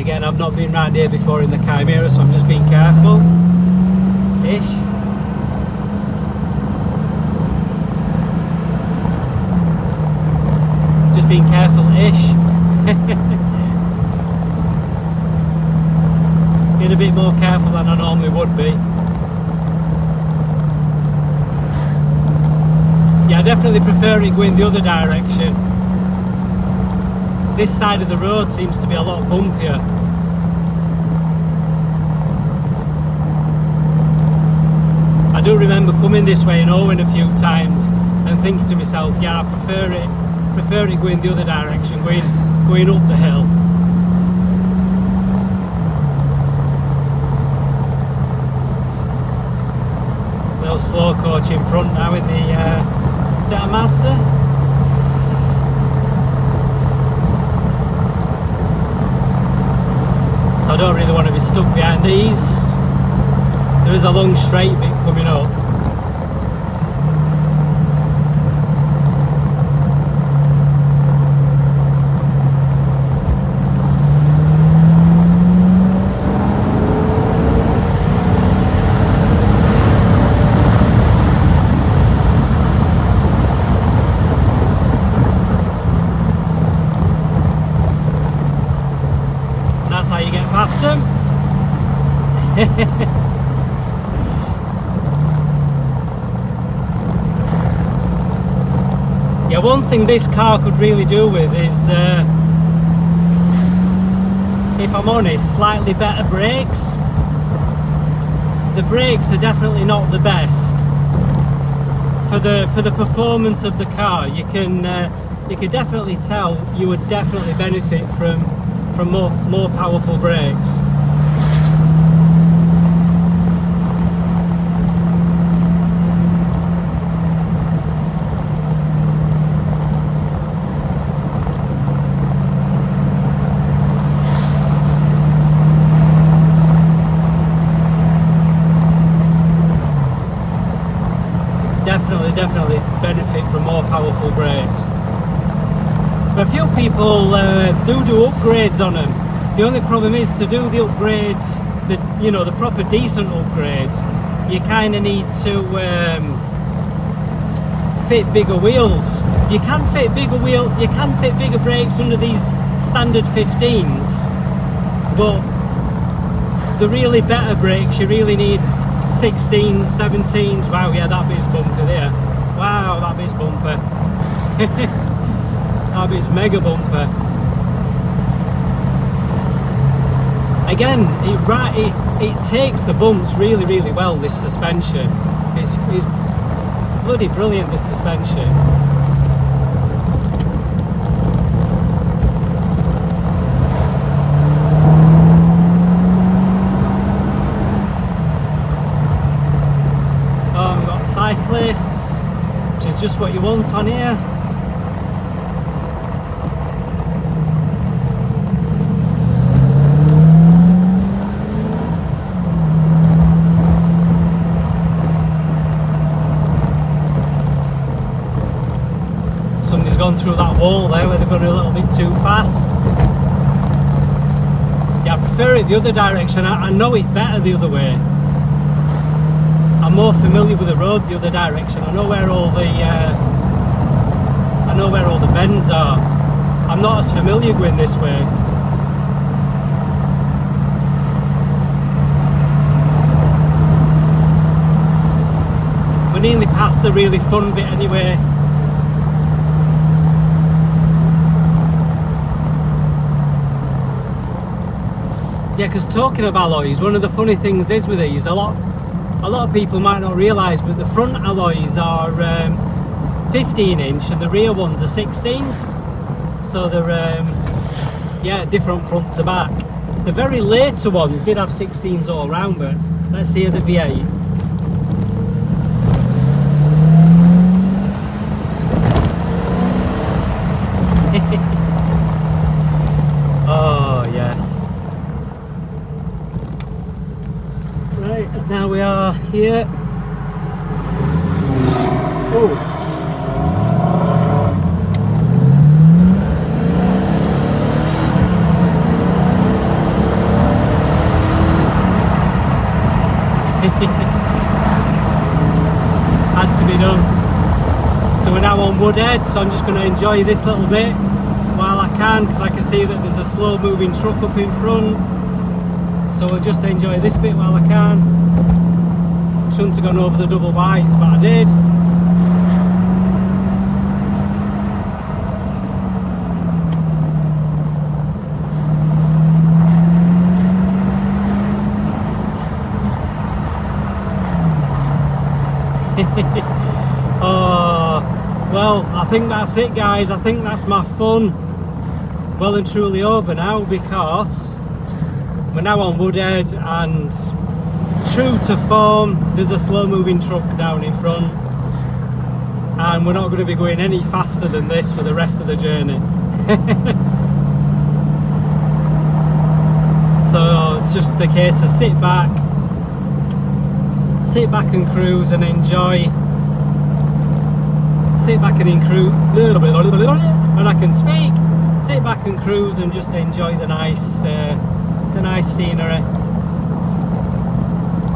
Speaker 1: Again, I've not been round here before in the Chimeara, so I'm just being careful. Ish. Just being careful-ish. Being a bit more careful than I normally would be. Yeah, I definitely prefer it going the other direction. This side of the road seems to be a lot bumpier. I do remember coming this way in Owen a few times and thinking to myself, yeah, I prefer it going the other direction, going up the hill. Little slow coach in front now in the, is that a Mazda? So I don't really want to be stuck behind these. There is a long straight bit coming up. That's how you get past them. Yeah, one thing this car could really do with is, if I'm honest, slightly better brakes. The brakes are definitely not the best for the performance of the car. You can definitely tell you would definitely benefit from more powerful brakes. Definitely benefit from more powerful brakes. But a few people do upgrades on them. The only problem is, to do the upgrades, the proper decent upgrades, you kind of need to fit bigger wheels. You can fit bigger brakes under these standard 15s, but the really better brakes, you really need 16s, 17s. Wow, yeah, that bit's bumper there. Wow, that bit's bumper. That bit's mega bumper. Again, it takes the bumps really, really well, this suspension. It's bloody brilliant, this suspension. Cyclists, which is just what you want on here. Somebody's gone through that wall there where they've gone a little bit too fast. Yeah, I prefer it the other direction. I know it better the other way. I'm more familiar with the road the other direction. I know where all the bends are. I'm not as familiar going this way. We're nearly past the really fun bit anyway. Yeah, because talking of alloys, one of the funny things is with these, a lot of people might not realise, but the front alloys are 15 inch and the rear ones are 16s. So they're yeah, different front to back. The very later ones did have 16s all round, but let's hear the V8. Oh yes. Right, now we are here. Oh. Had to be done. So we're now on Woodhead, so I'm just going to enjoy this little bit while I can, because I can see that there's a slow moving truck up in front, so we'll just enjoy this bit while I can. Shouldn't have gone over the double whites, but I did. Oh, well, I think that's it, guys. I think that's my fun well and truly over now, because we're now on Woodhead, and true to form, there's a slow moving truck down in front, and we're not going to be going any faster than this for the rest of the journey. So it's just a case of sit back and cruise and enjoy. Sit back and cruise, when I can speak. Sit back and cruise and just enjoy the nice scenery.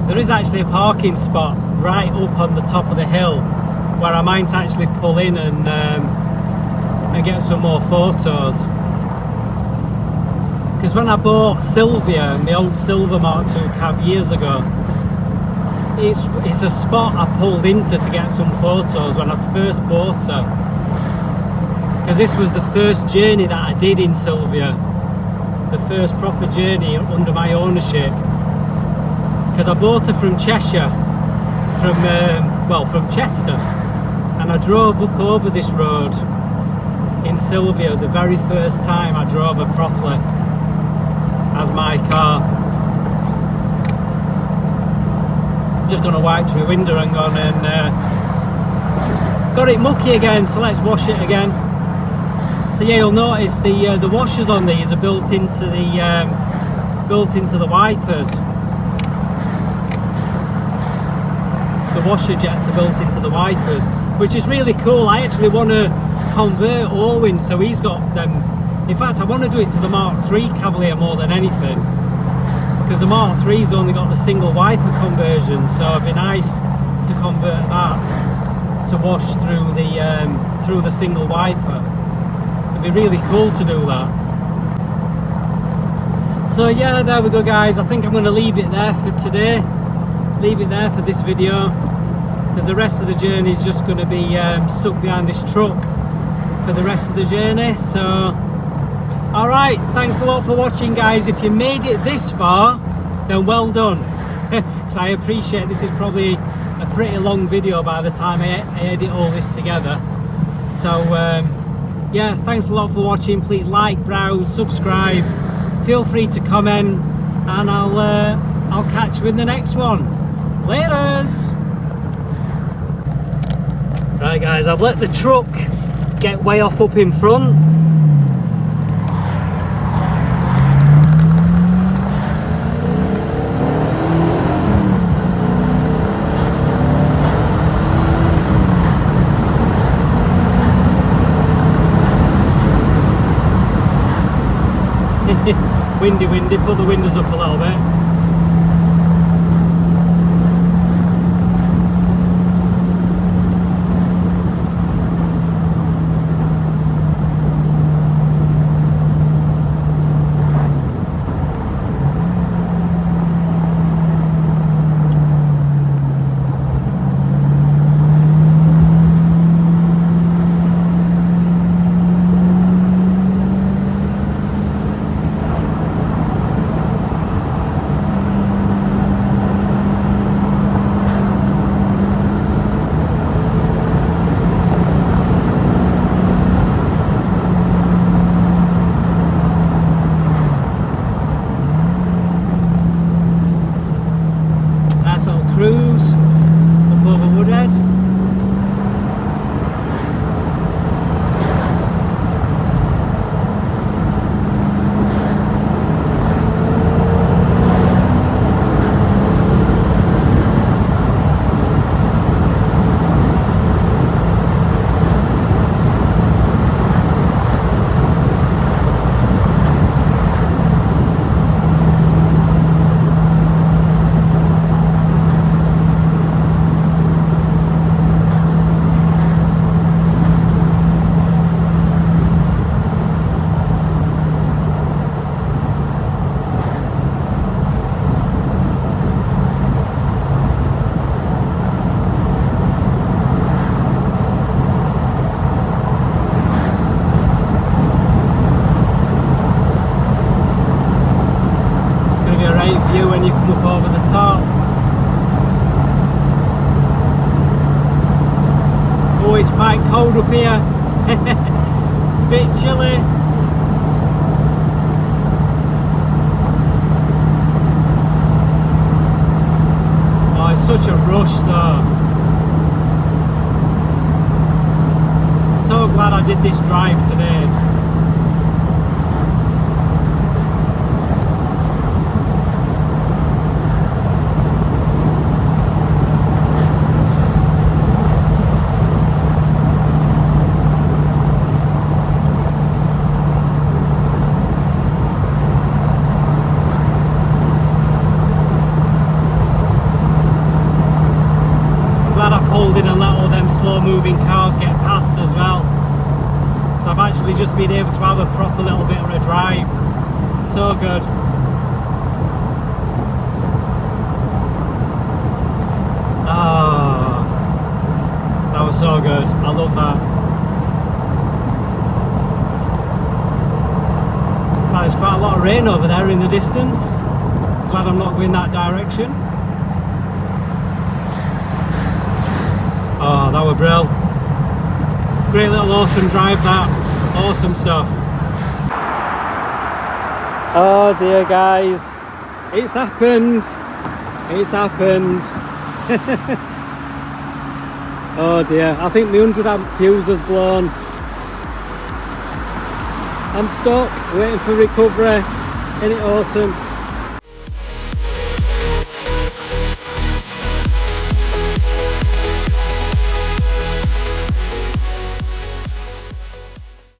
Speaker 1: There is actually a parking spot right up on the top of the hill where I might actually pull in and get some more photos. Because when I bought Sylvia, my old Silver Mark II cab years ago, it's a spot I pulled into to get some photos when I first bought her. Because this was the first journey that I did in Sylvia, the first proper journey under my ownership. Because I bought her from Cheshire, from Chester, and I drove up over this road in Sylvia the very first time I drove her properly as my car. Just gonna wipe my window and gone and got it mucky again, so let's wash it again. So yeah, you'll notice the washers on these are built into the wipers. The washer jets are built into the wipers, which is really cool. I actually want to convert Owen, so he's got them. In fact, I want to do it to the Mark III Cavalier more than anything, because the Mark III's only got the single wiper conversion, so it'd be nice to convert that to wash through the single wiper. It'd be really cool to do that. So yeah, there we go, guys. I think I'm going to leave it there for today. Leave it there for this video, because the rest of the journey is just going to be stuck behind this truck for the rest of the journey. So alright, thanks a lot for watching, guys. If you made it this far, then well done. Because I appreciate this is probably a pretty long video by the time I edit all this together. So yeah, thanks a lot for watching. Please like, browse, subscribe, feel free to comment, and I'll catch you in the next one. Laters! Right, guys, I've let the truck get way off up in front. Windy, put the windows up a little bit. bit cold up here. It's a bit chilly. Oh, it's such a rush though. So glad I did this drive today. In and let all them slow moving cars get past as well, so I've actually just been able to have a proper little bit of a drive. So good. Ah, that was so good. I love that. So there's quite a lot of rain over there in the distance. Glad I'm not going that direction. Oh, that were brilliant. Great little awesome drive that. Awesome stuff. Oh dear guys. It's happened. It's happened. Oh dear. I think the 100 amp fuse has blown. I'm stuck, waiting for recovery. Isn't it awesome?